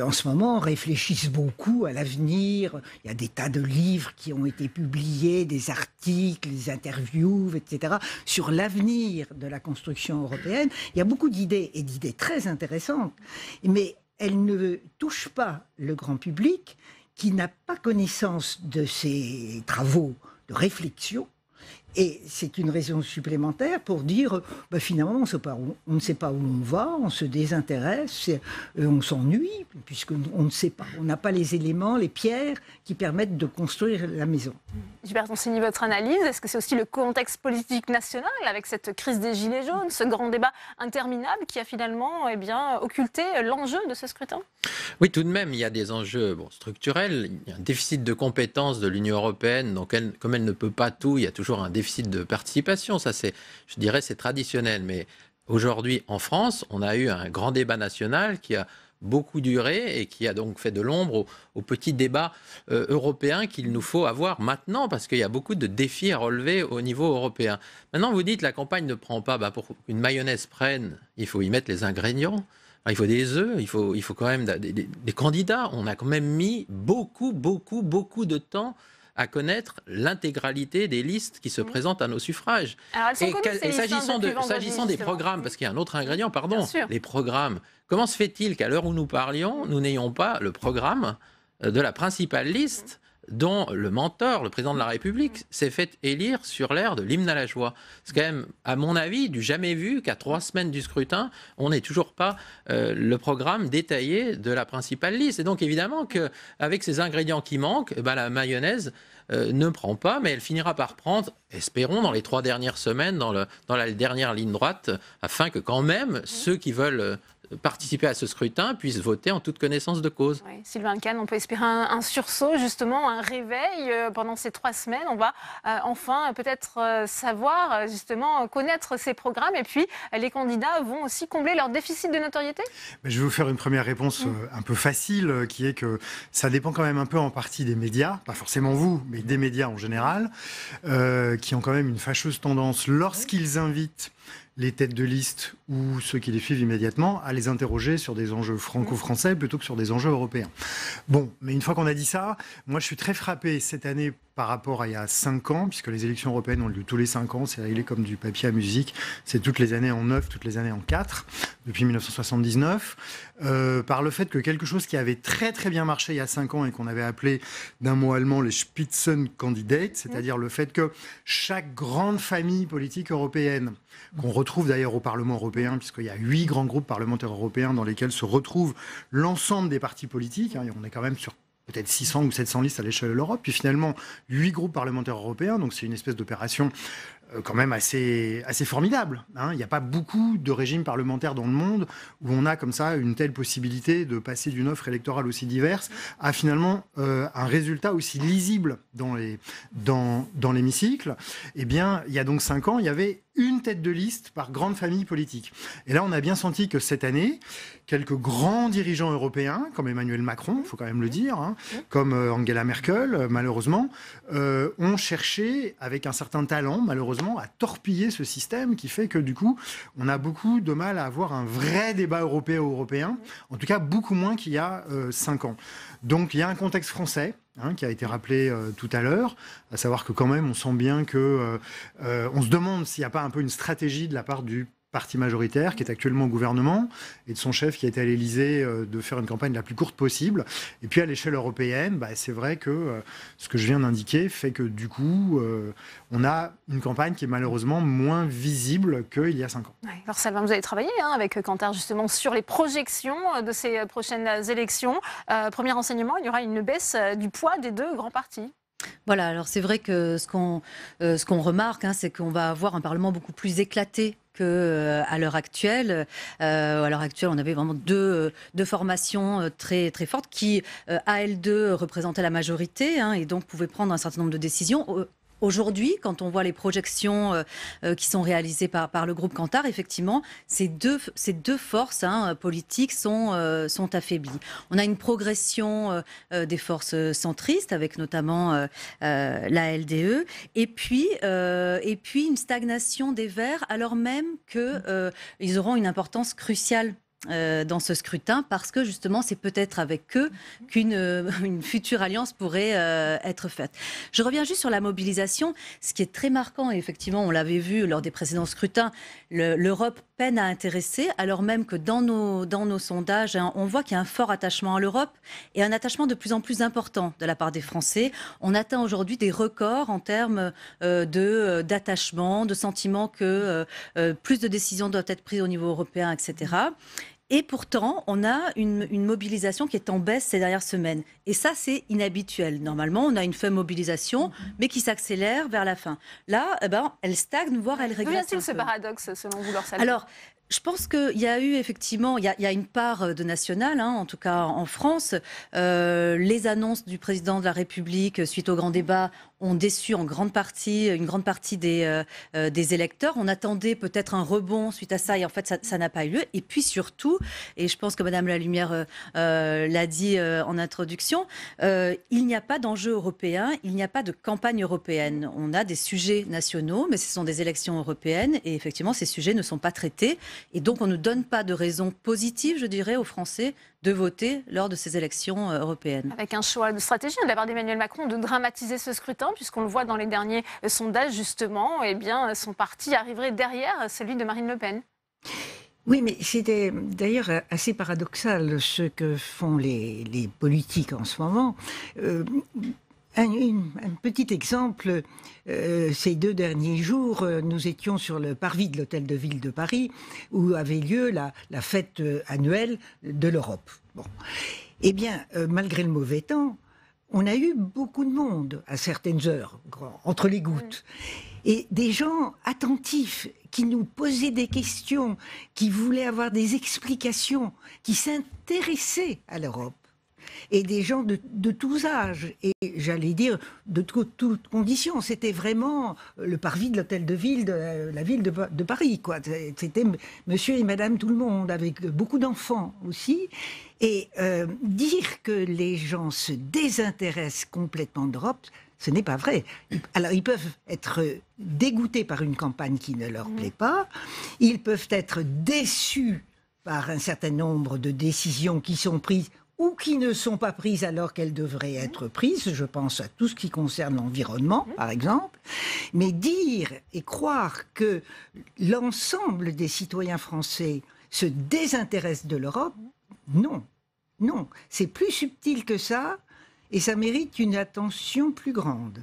en ce moment, réfléchissent beaucoup à l'avenir. Il y a des tas de livres qui ont été publiés, des articles, des interviews, etc., sur l'avenir de la construction européenne. Il y a beaucoup d'idées, et d'idées très intéressantes, mais elles ne touchent pas le grand public, qui n'a pas connaissance de ces travaux de réflexion. Et c'est une raison supplémentaire pour dire, finalement, on ne sait pas où on va, on se désintéresse, on s'ennuie, puisqu'on ne sait pas. On n'a pas les éléments, les pierres qui permettent de construire la maison. Gilbert Toncini, votre analyse, est-ce que c'est aussi le contexte politique national, avec cette crise des Gilets jaunes, ce grand débat interminable qui a finalement occulté l'enjeu de ce scrutin ? Oui, tout de même, il y a des enjeux structurels. Il y a un déficit de compétences de l'Union européenne, donc comme elle ne peut pas tout, il y a toujours un déficit de participation. Ça, je dirais, c'est traditionnel. Mais aujourd'hui, en France, on a eu un grand débat national qui a beaucoup duré et qui a donc fait de l'ombre au petit débat européen qu'il nous faut avoir maintenant, parce qu'il y a beaucoup de défis à relever au niveau européen. Maintenant, vous dites la campagne ne prend pas. Pour qu'une mayonnaise prenne, il faut y mettre les ingrédients. Il faut des œufs, il faut quand même des candidats. On a quand même mis beaucoup de temps à connaître l'intégralité des listes qui se présentent à nos suffrages. Alors, elles sont connues, et s'agissant des programmes, parce qu'il y a un autre ingrédient, les programmes. Comment se fait-il qu'à l'heure où nous parlions, nous n'ayons pas le programme de la principale liste dont le mentor, le président de la République, s'est fait élire sur l'air de l'hymne à la joie. C'est quand même, à mon avis, du jamais vu qu'à 3 semaines du scrutin, on n'ait toujours pas le programme détaillé de la principale liste. Et donc, évidemment, qu'avec ces ingrédients qui manquent, la mayonnaise ne prend pas, mais elle finira par prendre, espérons, dans les 3 dernières semaines, dans la dernière ligne droite, afin que quand même, ceux qui veulent participer à ce scrutin puissent voter en toute connaissance de cause. Oui, Sylvain Kahn, on peut espérer un sursaut, justement, un réveil pendant ces 3 semaines. On va enfin peut-être savoir, justement, connaître ces programmes. Et puis, les candidats vont aussi combler leur déficit de notoriété ? Je vais vous faire une première réponse un peu facile, qui est que ça dépend quand même un peu en partie des médias, pas forcément vous, mais des médias en général, qui ont quand même une fâcheuse tendance, lorsqu'ils invitent les têtes de liste ou ceux qui les suivent immédiatement, à les interroger sur des enjeux franco-français plutôt que sur des enjeux européens. Bon, mais une fois qu'on a dit ça, moi je suis très frappé cette année par rapport à il y a 5 ans, puisque les élections européennes ont lieu tous les 5 ans, c'est réglé comme du papier à musique, c'est toutes les années en 9, toutes les années en 4, depuis 1979, par le fait que quelque chose qui avait très très bien marché il y a 5 ans et qu'on avait appelé d'un mot allemand les Spitzenkandidaten, c'est-à-dire le fait que chaque grande famille politique européenne, qu'on retrouve d'ailleurs au Parlement européen, puisqu'il y a 8 grands groupes parlementaires européens dans lesquels se retrouvent l'ensemble des partis politiques, on est quand même sur peut-être 600 ou 700 listes à l'échelle de l'Europe, puis finalement 8 groupes parlementaires européens, donc c'est une espèce d'opération quand même assez formidable. Il n'y a pas beaucoup de régimes parlementaires dans le monde où on a comme ça une telle possibilité de passer d'une offre électorale aussi diverse à finalement un résultat aussi lisible dans l'hémicycle. Eh bien, il y a donc 5 ans, il y avait une tête de liste par grande famille politique. Et là, on a bien senti que cette année, quelques grands dirigeants européens, comme Emmanuel Macron, il faut quand même le dire, comme Angela Merkel, malheureusement, ont cherché, avec un certain talent, malheureusement, à torpiller ce système qui fait que, du coup, on a beaucoup de mal à avoir un vrai débat européen, en tout cas beaucoup moins qu'il y a 5 ans. Donc, il y a un contexte français, qui a été rappelé tout à l'heure, à savoir que quand même on sent bien que on se demande s'il n'y a pas un peu une stratégie de la part du parti majoritaire qui est actuellement au gouvernement et de son chef qui a été à l'Élysée de faire une campagne la plus courte possible. Et puis à l'échelle européenne, c'est vrai que ce que je viens d'indiquer fait que du coup on a une campagne qui est malheureusement moins visible qu'il y a 5 ans. Ouais. Alors Salvin, vous avez travaillé avec Kantar justement sur les projections de ces prochaines élections. Premier renseignement, il y aura une baisse du poids des 2 grands partis. Voilà, alors c'est vrai que ce qu'on remarque, c'est qu'on va avoir un Parlement beaucoup plus éclaté qu'à l'heure actuelle. À l'heure actuelle, on avait vraiment deux formations très, très fortes qui, à elles deux, représentaient la majorité et donc pouvaient prendre un certain nombre de décisions. Aujourd'hui, quand on voit les projections qui sont réalisées par le groupe Kantar, effectivement, ces deux forces politiques sont affaiblies. On a une progression des forces centristes, avec notamment la LDE, et puis une stagnation des Verts, alors même qu'ils auront une importance cruciale dans ce scrutin parce que justement c'est peut-être avec eux qu'une future alliance pourrait être faite. Je reviens juste sur la mobilisation. Ce qui est très marquant, et effectivement on l'avait vu lors des précédents scrutins, l'Europe peine à intéresser, alors même que dans nos sondages, on voit qu'il y a un fort attachement à l'Europe et un attachement de plus en plus important de la part des Français. On atteint aujourd'hui des records en termes d'attachement, de sentiment que plus de décisions doivent être prises au niveau européen, etc. Et pourtant, on a une mobilisation qui est en baisse ces dernières semaines. Et ça, c'est inhabituel. Normalement, on a une faible mobilisation, mais qui s'accélère vers la fin. Là, elle stagne, voire elle régresse. D'où vient-il ce paradoxe, selon vous, Laure Salet ? Alors, je pense qu'il y a eu effectivement, il y a une part de national, en tout cas en France. Les annonces du président de la République suite au grand débat ont déçu une grande partie des électeurs. On attendait peut-être un rebond suite à ça et en fait ça n'a pas eu lieu. Et puis surtout, et je pense que Madame Lalumière l'a dit en introduction, il n'y a pas d'enjeu européen, il n'y a pas de campagne européenne. On a des sujets nationaux, mais ce sont des élections européennes et effectivement ces sujets ne sont pas traités. Et donc, on ne donne pas de raison positive, je dirais, aux Français de voter lors de ces élections européennes. Avec un choix de stratégie de la part d'Emmanuel Macron de dramatiser ce scrutin, puisqu'on le voit dans les derniers sondages, justement, son parti arriverait derrière celui de Marine Le Pen. Oui, mais c'était d'ailleurs assez paradoxal ce que font les politiques en ce moment. Un petit exemple, ces 2 derniers jours, nous étions sur le parvis de l'Hôtel de Ville de Paris, où avait lieu la fête annuelle de l'Europe. Bon. Eh bien, malgré le mauvais temps, on a eu beaucoup de monde à certaines heures, entre les gouttes. Et des gens attentifs, qui nous posaient des questions, qui voulaient avoir des explications, qui s'intéressaient à l'Europe. Et des gens de tous âges, et j'allais dire de toutes conditions. C'était vraiment le parvis de l'hôtel de ville de la ville de Paris, quoi. C'était monsieur et madame tout le monde, avec beaucoup d'enfants aussi. Et dire que les gens se désintéressent complètement d'Europe, ce n'est pas vrai. Alors, ils peuvent être dégoûtés par une campagne qui ne leur plaît pas, ils peuvent être déçus par un certain nombre de décisions qui sont prises ou qui ne sont pas prises alors qu'elles devraient être prises. Je pense à tout ce qui concerne l'environnement, par exemple. Mais dire et croire que l'ensemble des citoyens français se désintéressent de l'Europe, non. Non, c'est plus subtil que ça et ça mérite une attention plus grande.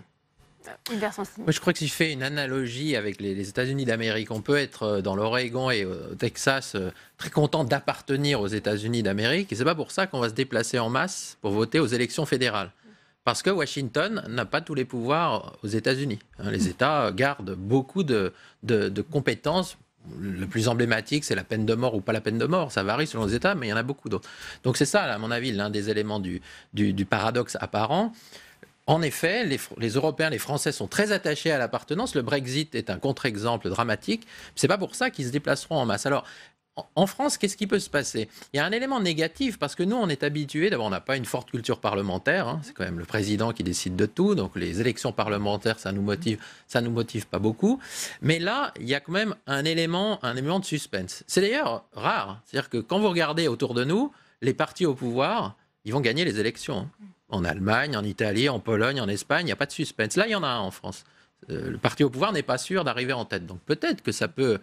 Moi, je crois que si je fais une analogie avec les États-Unis d'Amérique, on peut être dans l'Oregon et au Texas très content d'appartenir aux États-Unis d'Amérique. Et c'est pas pour ça qu'on va se déplacer en masse pour voter aux élections fédérales. Parce que Washington n'a pas tous les pouvoirs aux États-Unis. Les États gardent beaucoup de compétences. Le plus emblématique, c'est la peine de mort ou pas la peine de mort. Ça varie selon les États, mais il y en a beaucoup d'autres. Donc c'est ça, à mon avis, l'un des éléments du paradoxe apparent. En effet, les Européens, les Français sont très attachés à l'appartenance. Le Brexit est un contre-exemple dramatique. Ce n'est pas pour ça qu'ils se déplaceront en masse. Alors, en France, qu'est-ce qui peut se passer ? Il y a un élément négatif parce que nous, on est habitués. D'abord, on n'a pas une forte culture parlementaire. C'est quand même le président qui décide de tout. Donc, les élections parlementaires, ça nous motive pas beaucoup. Mais là, il y a quand même un élément de suspense. C'est d'ailleurs rare. C'est-à-dire que quand vous regardez autour de nous, les partis au pouvoir, ils vont gagner les élections. En Allemagne, en Italie, en Pologne, en Espagne, il n'y a pas de suspense. Là, il y en a un en France. Le parti au pouvoir n'est pas sûr d'arriver en tête. Donc peut-être que ça peut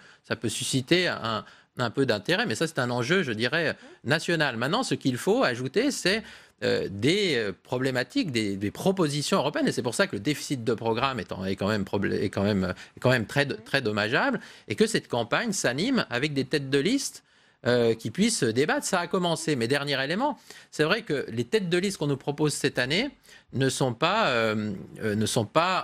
susciter un peu d'intérêt, mais ça, c'est un enjeu, je dirais, national. Maintenant, ce qu'il faut ajouter, c'est des problématiques, des propositions européennes. Et c'est pour ça que le déficit de programme est quand même très dommageable et que cette campagne s'anime avec des têtes de liste qui puissent débattre. Ça a commencé. Mais dernier élément, c'est vrai que les têtes de liste qu'on nous propose cette année ne sont pas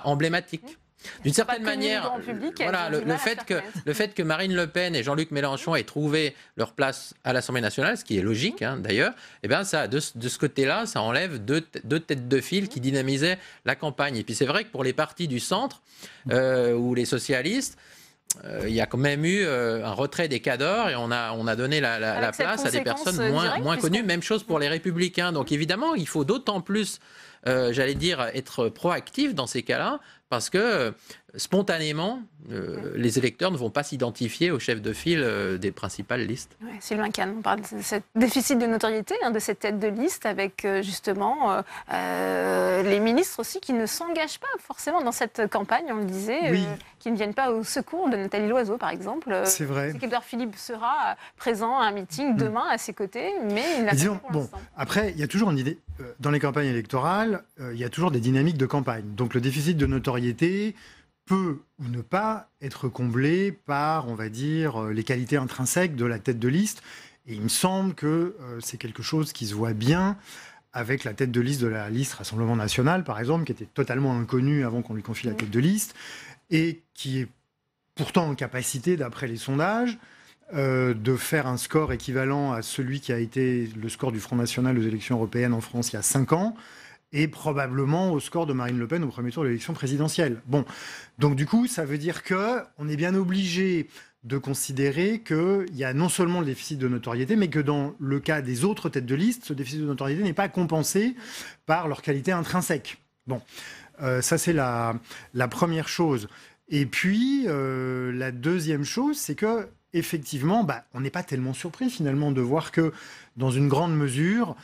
emblématiques. D'une certaine manière, voilà, le fait que Marine Le Pen et Jean-Luc Mélenchon aient trouvé leur place à l'Assemblée nationale, ce qui est logique d'ailleurs, eh bien ça, de ce côté-là, ça enlève deux têtes de file qui dynamisaient la campagne. Et puis c'est vrai que pour les partis du centre ou les socialistes, il y a quand même eu un retrait des cadors et on a donné la place à des personnes moins connues. Même chose pour les Républicains. Donc évidemment, il faut d'autant plus j'allais dire, être proactif dans ces cas-là, parce que spontanément, les électeurs ne vont pas s'identifier au chef de file des principales listes. Ouais, Sylvain Kahn, on parle de ce déficit de notoriété, de cette tête de liste, avec justement les ministres aussi qui ne s'engagent pas forcément dans cette campagne, on le disait, qui ne viennent pas au secours de Nathalie Loiseau, par exemple. C'est vrai. Qu'Édouard Philippe sera présent à un meeting demain à ses côtés, mais il n'a pas pour l'instant. Après, il y a toujours une idée. Dans les campagnes électorales, il y a toujours des dynamiques de campagne. Donc le déficit de notoriété peut ou ne pas être comblé par, on va dire, les qualités intrinsèques de la tête de liste. Et il me semble que c'est quelque chose qui se voit bien avec la tête de liste de la liste Rassemblement National, par exemple, qui était totalement inconnue avant qu'on lui confie la tête de liste, et qui est pourtant en capacité, d'après les sondages, de faire un score équivalent à celui qui a été le score du Front National aux élections européennes en France il y a 5 ans, et probablement au score de Marine Le Pen au premier tour de l'élection présidentielle. Bon, donc du coup, ça veut dire qu'on est bien obligé de considérer qu'il y a non seulement le déficit de notoriété, mais que dans le cas des autres têtes de liste, ce déficit de notoriété n'est pas compensé par leur qualité intrinsèque. Bon, ça c'est la première chose. Et puis, la deuxième chose, c'est que effectivement, on n'est pas tellement surpris finalement de voir que, dans une grande mesure,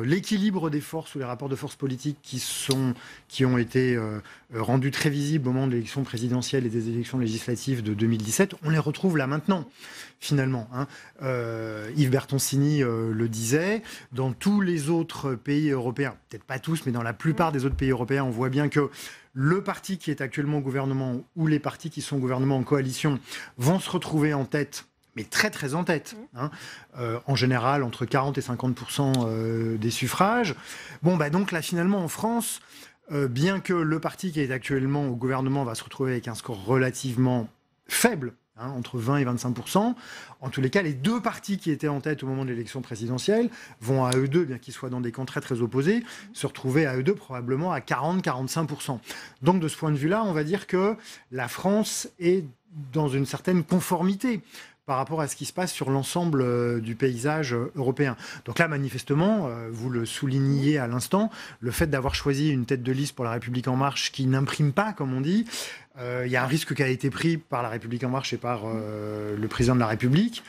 l'équilibre des forces ou les rapports de force politiques qui ont été rendus très visibles au moment de l'élection présidentielle et des élections législatives de 2017, on les retrouve là maintenant, finalement. Yves Bertoncini le disait, dans tous les autres pays européens, peut-être pas tous, mais dans la plupart des autres pays européens, on voit bien que le parti qui est actuellement au gouvernement ou les partis qui sont au gouvernement en coalition vont se retrouver en tête, mais très très en tête, en général entre 40 et 50% des suffrages. Bon, donc là finalement en France, bien que le parti qui est actuellement au gouvernement va se retrouver avec un score relativement faible, entre 20 et 25%, en tous les cas les deux partis qui étaient en tête au moment de l'élection présidentielle vont à eux deux, bien qu'ils soient dans des camps très très opposés, se retrouver à eux deux probablement à 40-45%. Donc de ce point de vue-là, on va dire que la France est dans une certaine conformité par rapport à ce qui se passe sur l'ensemble du paysage européen. Donc là, manifestement, vous le souligniez à l'instant, le fait d'avoir choisi une tête de liste pour La République En Marche qui n'imprime pas, comme on dit, il y a un risque qui a été pris par La République En Marche et par le président de la République.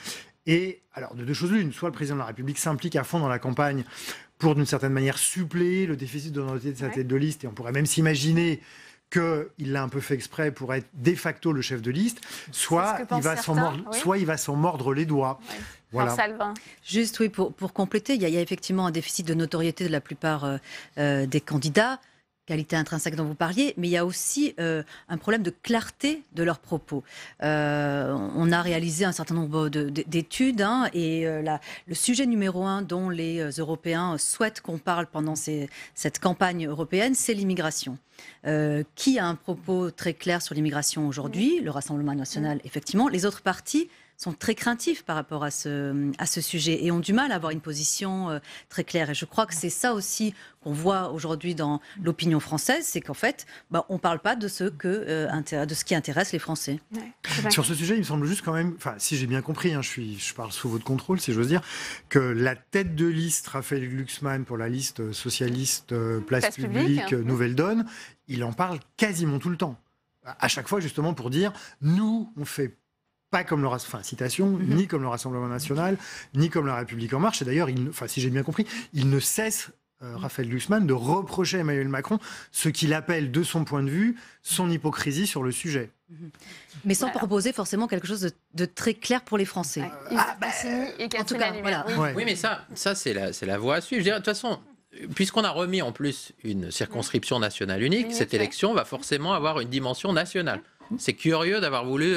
Et alors, de deux choses l'une, soit le président de la République s'implique à fond dans la campagne pour, d'une certaine manière, suppléer le déficit de notoriété de sa tête de liste, et on pourrait même s'imaginer qu'il l'a un peu fait exprès pour être de facto le chef de liste, soit il va s'en mordre les doigts. Oui. Voilà. Juste, oui, pour compléter, il y a effectivement un déficit de notoriété de la plupart des candidats, qualité intrinsèque dont vous parliez, mais il y a aussi un problème de clarté de leurs propos. On a réalisé un certain nombre d'études, et le sujet numéro 1 dont les Européens souhaitent qu'on parle pendant cette campagne européenne, c'est l'immigration. Qui a un propos très clair sur l'immigration aujourd'hui? Le Rassemblement national, effectivement. Les autres partis sont très craintifs par rapport à ce sujet et ont du mal à avoir une position très claire. Et je crois que c'est ça aussi qu'on voit aujourd'hui dans l'opinion française, c'est qu'en fait, on ne parle pas de ce qui intéresse les Français. Ouais. Sur ce sujet, il me semble juste quand même, si j'ai bien compris, je parle sous votre contrôle, si j'ose dire, que la tête de liste Raphaël Glucksmann pour la liste socialiste Place Publique Nouvelle Donne, il en parle quasiment tout le temps. À chaque fois, justement, pour dire, nous, on fait pas comme ni comme le Rassemblement National, ni comme la République En Marche. Et d'ailleurs, si j'ai bien compris, il ne cesse, Raphaël Glucksmann, de reprocher à Emmanuel Macron ce qu'il appelle, de son point de vue, son hypocrisie sur le sujet. Mais sans proposer forcément quelque chose de très clair pour les Français. En tout cas, voilà. Oui, mais ça c'est la voie à suivre. Je dirais, de toute façon, puisqu'on a remis en plus une circonscription nationale unique, cette élection va forcément avoir une dimension nationale. C'est curieux d'avoir voulu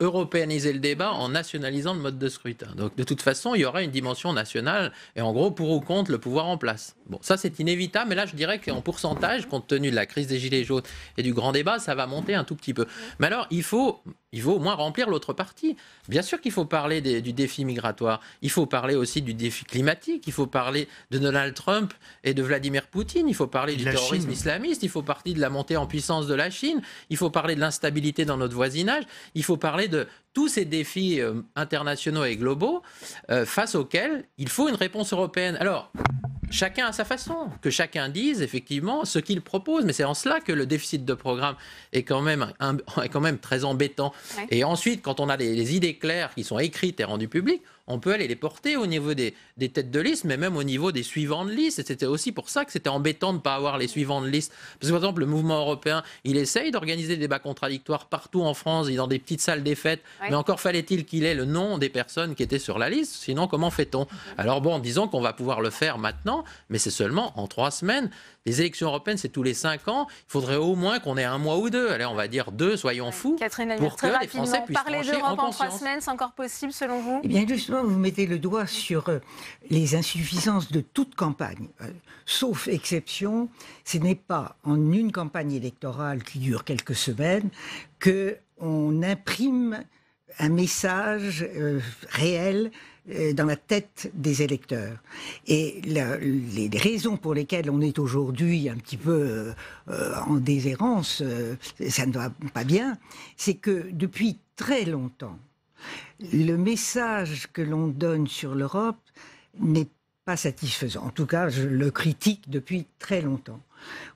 européaniser le débat en nationalisant le mode de scrutin. Donc de toute façon, il y aura une dimension nationale et en gros, pour ou contre le pouvoir en place. Bon, ça c'est inévitable, mais là je dirais qu'en pourcentage, compte tenu de la crise des Gilets jaunes et du grand débat, ça va monter un tout petit peu. Mais alors, il faut au moins remplir l'autre partie. Bien sûr qu'il faut parler du défi migratoire, il faut parler aussi du défi climatique, il faut parler de Donald Trump et de Vladimir Poutine, il faut parler du terrorisme islamiste, il faut parler de la montée en puissance de la Chine, il faut parler de l'instabilité dans notre voisinage, il faut parler de tous ces défis internationaux et globaux face auxquels il faut une réponse européenne. Alors, chacun à sa façon, que chacun dise effectivement ce qu'il propose. Mais c'est en cela que le déficit de programme est quand même très embêtant. Ouais. Et ensuite, quand on a les idées claires qui sont écrites et rendues publiques, on peut aller les porter au niveau des têtes de liste, mais même au niveau des suivants de liste. Et c'était aussi pour ça que c'était embêtant de ne pas avoir les suivants de liste. Parce que, par exemple, le mouvement européen, il essaye d'organiser des débats contradictoires partout en France et dans des petites salles des fêtes. Ouais. Mais encore fallait-il qu'il ait le nom des personnes qui étaient sur la liste. Sinon, comment fait-on? Alors bon, disons qu'on va pouvoir le faire maintenant, mais c'est seulement en 3 semaines. Les élections européennes, c'est tous les 5 ans. Il faudrait au moins qu'on ait 1 mois ou 2. Allez, on va dire 2, soyons fous. Catherine Lemire, très rapidement, parler d'Europe en 3 semaines, c'est encore possible selon vous? Eh bien, justement, vous mettez le doigt sur les insuffisances de toute campagne. Sauf exception, ce n'est pas en une campagne électorale qui dure quelques semaines qu'on imprime un message réel dans la tête des électeurs. Et les raisons pour lesquelles on est aujourd'hui un petit peu en déshérence, ça ne va pas bien, c'est que depuis très longtemps, le message que l'on donne sur l'Europe n'est pas satisfaisant. En tout cas, je le critique depuis très longtemps.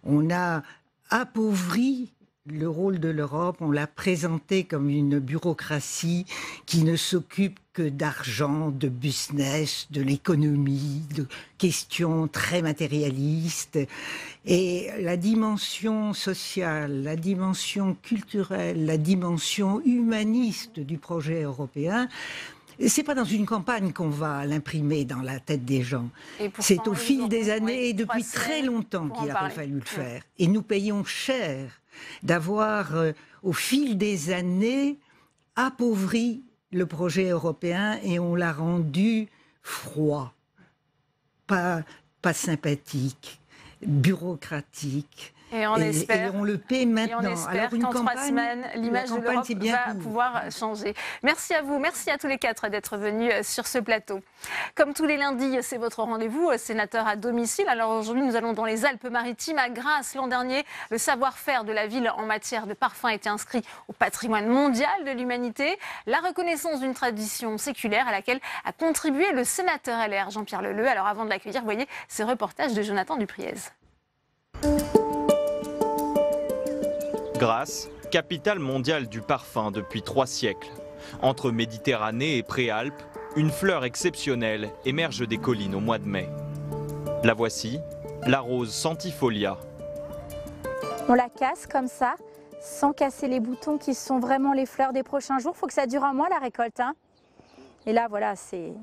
On a appauvri le rôle de l'Europe, on l'a présenté comme une bureaucratie qui ne s'occupe que d'argent, de business, de l'économie, de questions très matérialistes. Et la dimension sociale, la dimension culturelle, la dimension humaniste du projet européen, c'est pas dans une campagne qu'on va l'imprimer dans la tête des gens. C'est au fil des années et depuis très longtemps qu'il a fallu le faire. Et nous payons cher d'avoir, au fil des années, appauvri le projet européen et on l'a rendu froid, pas sympathique, bureaucratique. Et on espère, et on le paie maintenant. Alors qu'en 3 semaines, l'image de l'Europe va pouvoir changer. Merci à vous, merci à tous les 4 d'être venus sur ce plateau. Comme tous les lundis, c'est votre rendez-vous, sénateur à domicile. Alors aujourd'hui, nous allons dans les Alpes-Maritimes, à Grasse. L'an dernier, le savoir-faire de la ville en matière de parfum a été inscrit au patrimoine mondial de l'humanité. La reconnaissance d'une tradition séculaire à laquelle a contribué le sénateur LR Jean-Pierre Leleux. Alors avant de l'accueillir, voyez ce reportage de Jonathan Dupriez. Grasse, capitale mondiale du parfum depuis 3 siècles. Entre Méditerranée et Préalpes, une fleur exceptionnelle émerge des collines au mois de mai. La voici, la rose Centifolia. On la casse comme ça, sans casser les boutons qui sont vraiment les fleurs des prochains jours. Il faut que ça dure 1 mois la récolte. Hein. Et là, voilà, c'est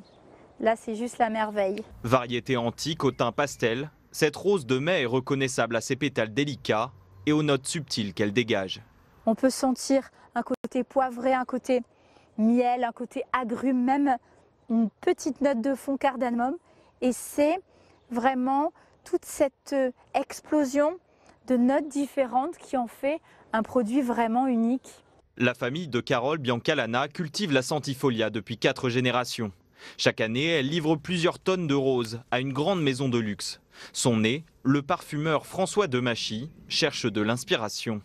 juste la merveille. Variété antique au teint pastel, cette rose de mai est reconnaissable à ses pétales délicats et aux notes subtiles qu'elle dégage. On peut sentir un côté poivré, un côté miel, un côté agrume, même une petite note de fond cardamome. Et c'est vraiment toute cette explosion de notes différentes qui en fait un produit vraiment unique. La famille de Carole Biancalana cultive la Centifolia depuis 4 générations. Chaque année, elle livre plusieurs tonnes de roses à une grande maison de luxe. Son nez, le parfumeur François Demachy, cherche de l'inspiration.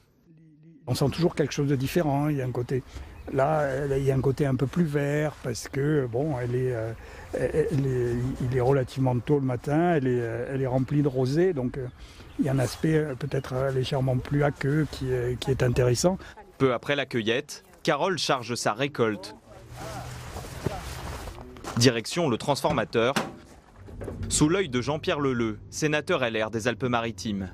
On sent toujours quelque chose de différent. Il y a un côté, là, il y a un côté un peu plus vert parce que bon, il est relativement tôt le matin. Elle est remplie de rosée, donc il y a un aspect peut-être légèrement plus aqueux qui est intéressant. Peu après la cueillette, Carole charge sa récolte. Direction le transformateur, sous l'œil de Jean-Pierre Leleux, sénateur LR des Alpes-Maritimes.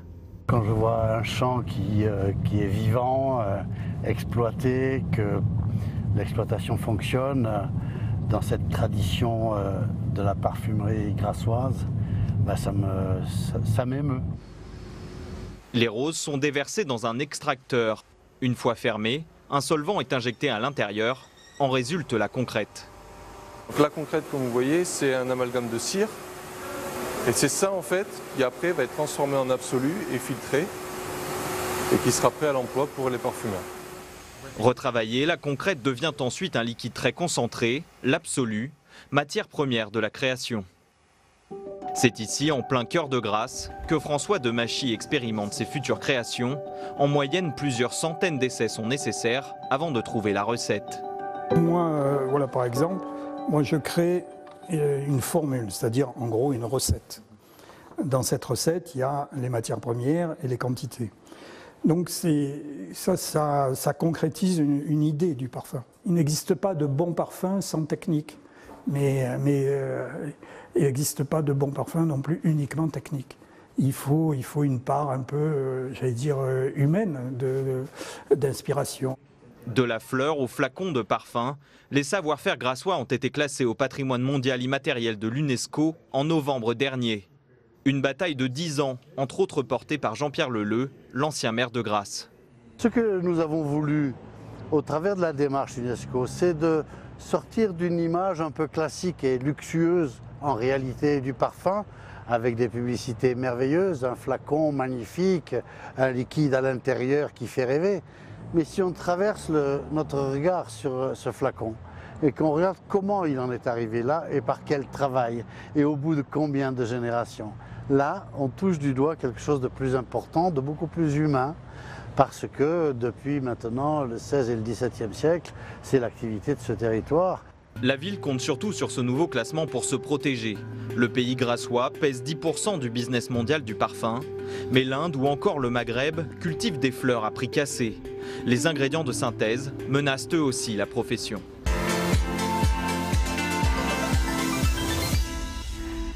Quand je vois un champ qui est vivant, exploité, que l'exploitation fonctionne dans cette tradition de la parfumerie grassoise, bah ça m'émeut. Les roses sont déversées dans un extracteur. Une fois fermé, un solvant est injecté à l'intérieur. En résulte la concrète. Donc la concrète, comme vous voyez, c'est un amalgame de cire. Et c'est ça, en fait, qui après va être transformé en absolu et filtré, et qui sera prêt à l'emploi pour les parfumeurs. Retravaillée, la concrète devient ensuite un liquide très concentré, l'absolu, matière première de la création. C'est ici, en plein cœur de Grasse, que François Demachy expérimente ses futures créations. En moyenne, plusieurs centaines d'essais sont nécessaires avant de trouver la recette. Moi, voilà, par exemple, moi je crée une formule, c'est-à-dire en gros une recette. Dans cette recette, il y a les matières premières et les quantités. Donc ça concrétise une idée du parfum. Il n'existe pas de bon parfum sans technique, mais il n'existe pas de bon parfum non plus uniquement technique. Il faut une part un peu, j'allais dire, humaine d'inspiration. De la fleur au flacon de parfum, les savoir-faire grassois ont été classés au patrimoine mondial immatériel de l'UNESCO en novembre dernier. Une bataille de 10 ans, entre autres portée par Jean-Pierre Leleu, l'ancien maire de Grasse. Ce que nous avons voulu, au travers de la démarche UNESCO, c'est de sortir d'une image un peu classique et luxueuse, en réalité, du parfum, avec des publicités merveilleuses, un flacon magnifique, un liquide à l'intérieur qui fait rêver. Mais si on traverse notre regard sur ce flacon et qu'on regarde comment il en est arrivé là et par quel travail et au bout de combien de générations, là, on touche du doigt quelque chose de plus important, de beaucoup plus humain, parce que depuis maintenant le XVIe et le XVIIe siècle, c'est l'activité de ce territoire. La ville compte surtout sur ce nouveau classement pour se protéger. Le pays grassois pèse 10% du business mondial du parfum, mais l'Inde ou encore le Maghreb cultivent des fleurs à prix cassé. Les ingrédients de synthèse menacent eux aussi la profession.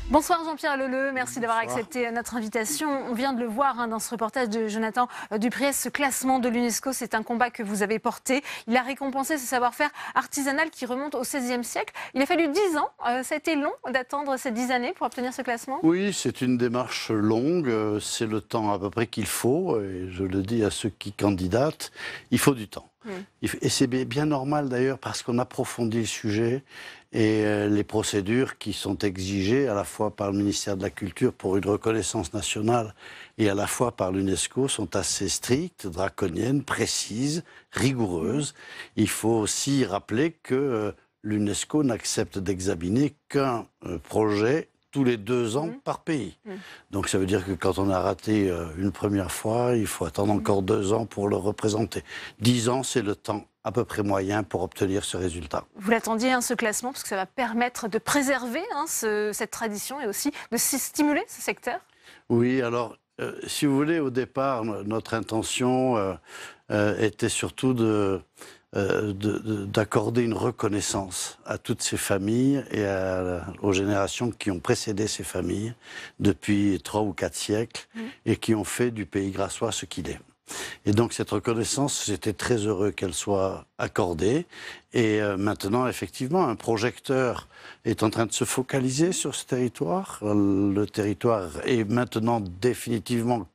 Bonsoir Jean-Pierre Leleu, merci d'avoir accepté notre invitation. On vient de le voir dans ce reportage de Jonathan Dupriez, ce classement de l'UNESCO, c'est un combat que vous avez porté. Il a récompensé ce savoir-faire artisanal qui remonte au XVIe siècle. Il a fallu 10 ans, ça a été long d'attendre ces 10 années pour obtenir ce classement? Oui, c'est une démarche longue, c'est le temps à peu près qu'il faut, et je le dis à ceux qui candidatent, il faut du temps. Et c'est bien normal d'ailleurs parce qu'on approfondit le sujet et les procédures qui sont exigées à la fois par le ministère de la Culture pour une reconnaissance nationale et à la fois par l'UNESCO sont assez strictes, draconiennes, précises, rigoureuses. Il faut aussi rappeler que l'UNESCO n'accepte d'examiner qu'un projet tous les 2 ans par pays. Donc ça veut dire que quand on a raté une première fois, il faut attendre encore 2 ans pour le représenter. 10 ans, c'est le temps à peu près moyen pour obtenir ce résultat. Vous l'attendiez, ce classement, parce que ça va permettre de préserver cette tradition et aussi de stimuler ce secteur? Oui, alors, si vous voulez, au départ, notre intention était surtout d'accorder une reconnaissance à toutes ces familles et aux générations qui ont précédé ces familles depuis 3 ou 4 siècles et qui ont fait du pays grassois ce qu'il est. Et donc cette reconnaissance, j'étais très heureux qu'elle soit accordée. Et maintenant, effectivement, un projecteur est en train de se focaliser sur ce territoire. Le territoire est maintenant définitivement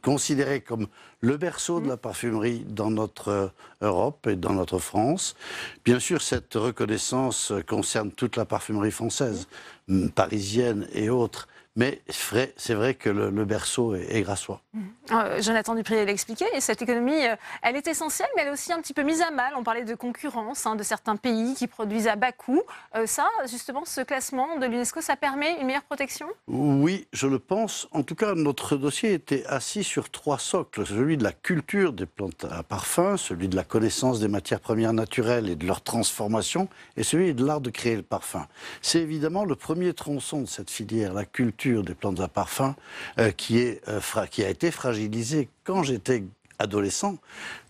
considéré comme le berceau de la parfumerie dans notre Europe et dans notre France. Bien sûr, cette reconnaissance concerne toute la parfumerie française, parisienne et autres. Mais c'est vrai que le berceau est grassois. Jonathan Dupriez l'expliquait, et cette économie, elle est essentielle, mais elle est aussi un petit peu mise à mal. On parlait de concurrence, de certains pays qui produisent à bas coût. Ça, justement, ce classement de l'UNESCO, ça permet une meilleure protection? Oui, je le pense. En tout cas, notre dossier était assis sur 3 socles. Celui de la culture des plantes à parfum, celui de la connaissance des matières premières naturelles et de leur transformation, et celui de l'art de créer le parfum. C'est évidemment le premier tronçon de cette filière, la culture des plantes à parfum, qui a été fragilisée. Quand j'étais adolescent,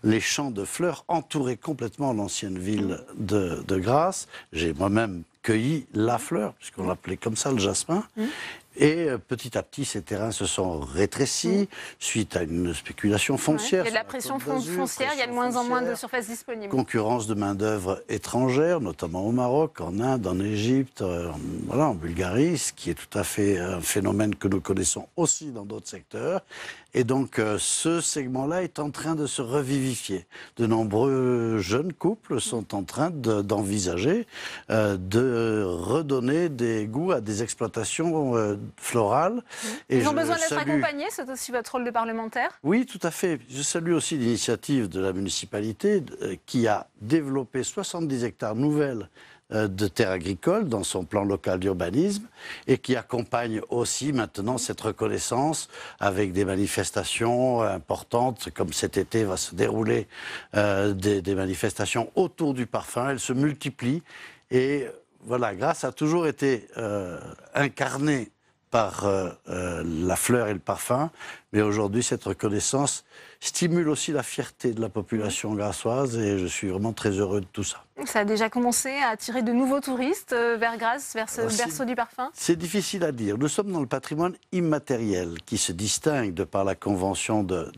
les champs de fleurs entouraient complètement l'ancienne ville de Grasse. J'ai moi-même cueilli la fleur, puisqu'on l'appelait comme ça, le jasmin. Et petit à petit, ces terrains se sont rétrécis suite à une spéculation foncière. Il y a de la pression foncière, il y a de moins en moins de surface disponible. Concurrence de main-d'œuvre étrangère, notamment au Maroc, en Inde, en Égypte, en Bulgarie, ce qui est tout à fait un phénomène que nous connaissons aussi dans d'autres secteurs. Et donc, ce segment-là est en train de se revivifier. De nombreux jeunes couples sont en train d'envisager de redonner des goûts à des exploitations florales. Ils ont besoin d'être accompagnés, c'est aussi votre rôle de parlementaire? Oui, tout à fait. Je salue aussi l'initiative de la municipalité qui a développé 70 hectares nouvelles de terres agricoles dans son plan local d'urbanisme et qui accompagne aussi maintenant cette reconnaissance avec des manifestations importantes, comme cet été va se dérouler des manifestations autour du parfum. Elles se multiplient et voilà, Grasse a toujours été incarnée par la fleur et le parfum, mais aujourd'hui, cette reconnaissance stimule aussi la fierté de la population grassoise et je suis vraiment très heureux de tout ça. Ça a déjà commencé à attirer de nouveaux touristes vers Grasse, vers ce berceau du parfum? C'est difficile à dire. Nous sommes dans le patrimoine immatériel qui se distingue de par la convention de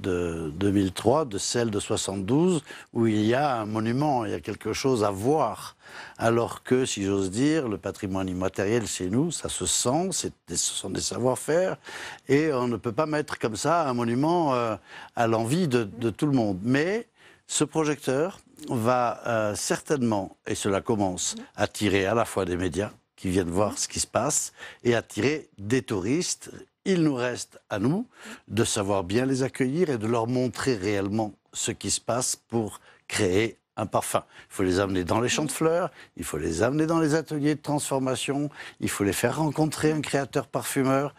2003, de celle de 72, où il y a un monument, il y a quelque chose à voir. Alors que, si j'ose dire, le patrimoine immatériel, c'est nous, ça se sent, ce sont des savoir-faire, et on ne peut pas mettre comme ça un monument à l'envie de tout le monde. Mais ce projecteur va certainement, et cela commence, attirer à la fois des médias qui viennent voir ce qui se passe, et attirer des touristes. Il nous reste à nous de savoir bien les accueillir et de leur montrer réellement ce qui se passe pour créer un parfum. Il faut les amener dans les champs de fleurs, il faut les amener dans les ateliers de transformation, il faut les faire rencontrer un créateur parfumeur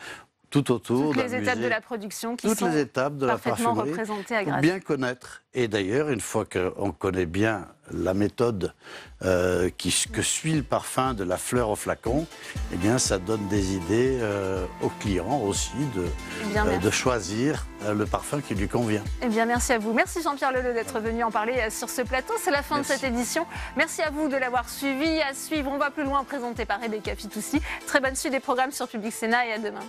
tout autour toutes les étapes de la production qui toutes sont les étapes de la parfaitement parfumerie représentées à pour Grasse. bien connaître. Et d'ailleurs, une fois qu'on connaît bien la méthode que suit le parfum de la fleur au flacon, eh bien, ça donne des idées aux clients aussi de choisir le parfum qui lui convient. Eh bien, merci à vous. Merci Jean-Pierre Leleux d'être venu en parler sur ce plateau. C'est la fin de cette édition. Merci à vous de l'avoir suivi. À suivre, On va plus loin, présenté par Rebecca Fitoussi. Très bonne suite des programmes sur Public Sénat et à demain.